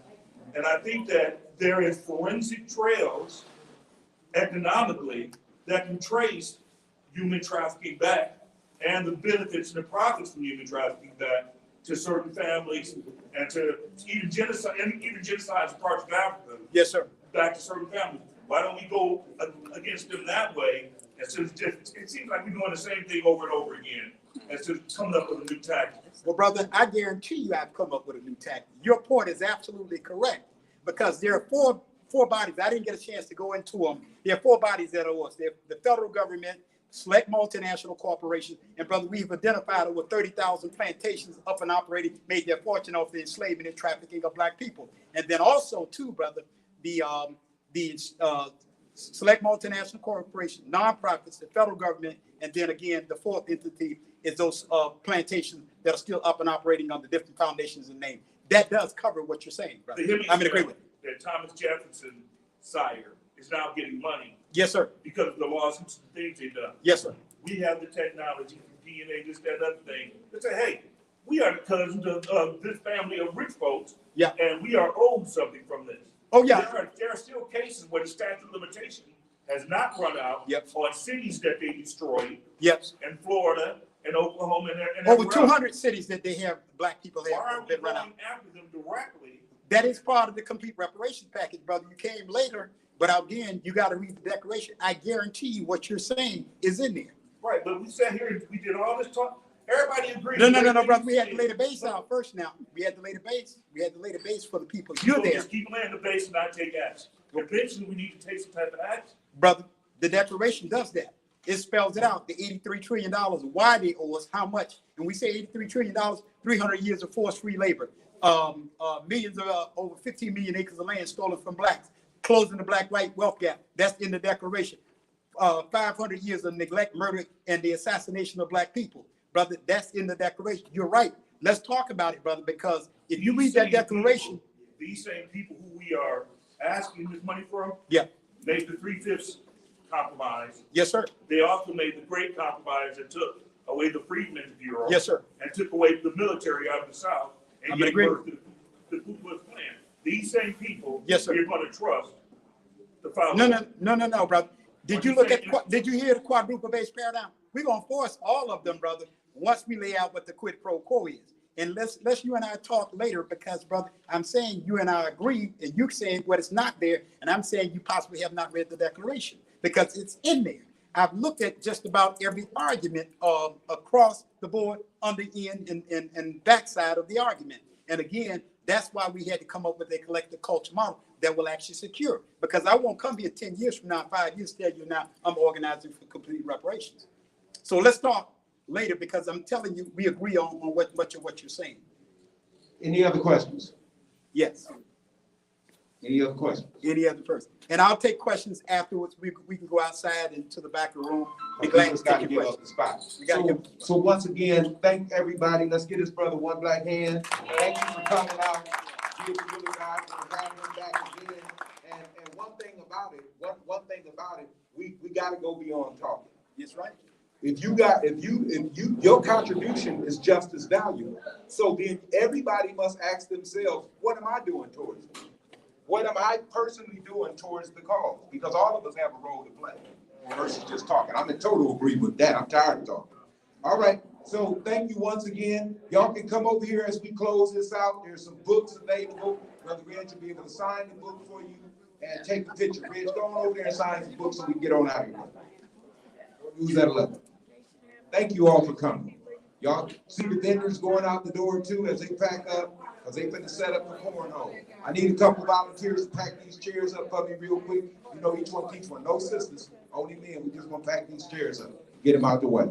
[SPEAKER 11] And I think that there is forensic trails economically that can trace human trafficking back and the benefits and the profits from human trafficking back to certain families and to even genocide in parts of Africa.
[SPEAKER 8] Yes, sir.
[SPEAKER 11] Back to certain families. Why don't we go against them that way? Instead of just, it seems like we're doing the same thing over and over again instead of coming up with a new tactic.
[SPEAKER 8] Well, brother, I guarantee you I've come up with a new tactic. Your point is absolutely correct because there are four bodies. I didn't get a chance to go into them. There are four bodies that are us. They're the federal government, select multinational corporations, and brother, we've identified over 30,000 plantations up and operating, made their fortune off the enslavement and trafficking of black people. And then also, too, brother, the select multinational corporations, nonprofits, the federal government, and then again, the fourth entity is those plantations that are still up and operating under different foundations and names. That does cover what you're saying, brother. I'm in agreement.
[SPEAKER 11] That Thomas Jefferson sire is now getting money.
[SPEAKER 8] Yes, sir.
[SPEAKER 11] Because of the lawsuits and things they've done.
[SPEAKER 8] Yes, sir.
[SPEAKER 11] We have the technology, DNA, this, that, other thing. They say, hey, we are the cousins of this family of rich folks.
[SPEAKER 8] Yeah.
[SPEAKER 11] And we are owed something from this.
[SPEAKER 8] Oh, yeah.
[SPEAKER 11] There are still cases where the statute of limitation has not run out.
[SPEAKER 8] Yep.
[SPEAKER 11] On cities that they destroyed.
[SPEAKER 8] Yes.
[SPEAKER 11] In Florida and Oklahoma and
[SPEAKER 8] over 200 cities that they have, black people have.
[SPEAKER 11] Why are we going after them directly?
[SPEAKER 8] That is part of the complete reparations package, brother. You came later, but again, you got to read the declaration. I guarantee you what you're saying is in there.
[SPEAKER 11] Right, but we sat here and we did all this talk. Everybody agreed.
[SPEAKER 8] No, brother. We had to lay the base out first now. We had to lay the base. We had to lay the base for the people. You're there.
[SPEAKER 11] Just keep laying the base and not take action. Eventually, we need to take some type of action.
[SPEAKER 8] Brother, the declaration does that. It spells it out, the $83 trillion, why they owe us, how much. And we say $83 trillion, 300 years of forced-free labor, millions of over 15 million acres of land stolen from blacks, closing the black-white wealth gap. That's in the declaration. 500 years of neglect, murder, and the assassination of black people. Brother, that's in the declaration. You're right. Let's talk about it, brother, because if you read that declaration.
[SPEAKER 11] These same people who we are asking this money from.
[SPEAKER 8] Yeah.
[SPEAKER 11] Make the 3/5 compromise.
[SPEAKER 8] Yes, sir.
[SPEAKER 11] They also made the great compromise that took away the Freedmen's Bureau.
[SPEAKER 8] Yes, sir.
[SPEAKER 11] And took away the military out of the South and
[SPEAKER 8] I'm in
[SPEAKER 11] gave
[SPEAKER 8] agreement.
[SPEAKER 11] birth to the Ku Klux Klan. These same people,
[SPEAKER 8] Yes, sir.
[SPEAKER 11] you're going to trust to follow.
[SPEAKER 8] No, brother. Did
[SPEAKER 11] What
[SPEAKER 8] you
[SPEAKER 11] you
[SPEAKER 8] look
[SPEAKER 11] saying?
[SPEAKER 8] at, did you hear the quadruple base paradigm? We're gonna force all of them, brother, once we lay out what the quid pro quo is. And let's you and I talk later, because, brother, I'm saying you and I agree, and you're saying what is not there, and I'm saying you possibly have not read the Declaration, because it's in there. I've looked at just about every argument across the board on the end and backside of the argument. And again, that's why we had to come up with a collective culture model that will actually secure. Because I won't come here 10 years from now, 5 years, tell you now I'm organizing for complete reparations. So let's talk later, because I'm telling you, we agree on what you're saying.
[SPEAKER 2] Any other questions?
[SPEAKER 8] Yes.
[SPEAKER 2] Any other questions?
[SPEAKER 8] Any other person? And I'll take questions afterwards. We can go outside into the back of the room. Be
[SPEAKER 2] We
[SPEAKER 8] glad
[SPEAKER 2] just
[SPEAKER 8] to
[SPEAKER 2] got
[SPEAKER 8] take
[SPEAKER 2] to
[SPEAKER 8] your
[SPEAKER 2] give up the
[SPEAKER 8] questions.
[SPEAKER 2] spot.
[SPEAKER 8] We gotta give-
[SPEAKER 2] So once again, thank everybody. Let's get his brother one black hand. Thank you for coming out. Give the little guy for having him back again. And one thing about it, we got to go beyond talking.
[SPEAKER 8] That's right.
[SPEAKER 2] If your contribution is just as valuable. So then everybody must ask themselves, what am I doing towards it? What am I personally doing towards the cause? Because all of us have a role to play versus just talking. I'm in total agreement with that. I'm tired of talking. All right. So thank you once again. Y'all can come over here as we close this out. There's some books available. Brother Reggie will be able to sign the book for you and take a picture. Reg, go on over there and sign some books so we can get on out of here. Who's that 11? Thank you all for coming. Y'all see the vendors going out the door too as they pack up, because they finna set up the cornhole. I need a couple volunteers to pack these chairs up for me real quick. You know, each one. No sisters, only men. We just gonna pack these chairs up, get them out the way.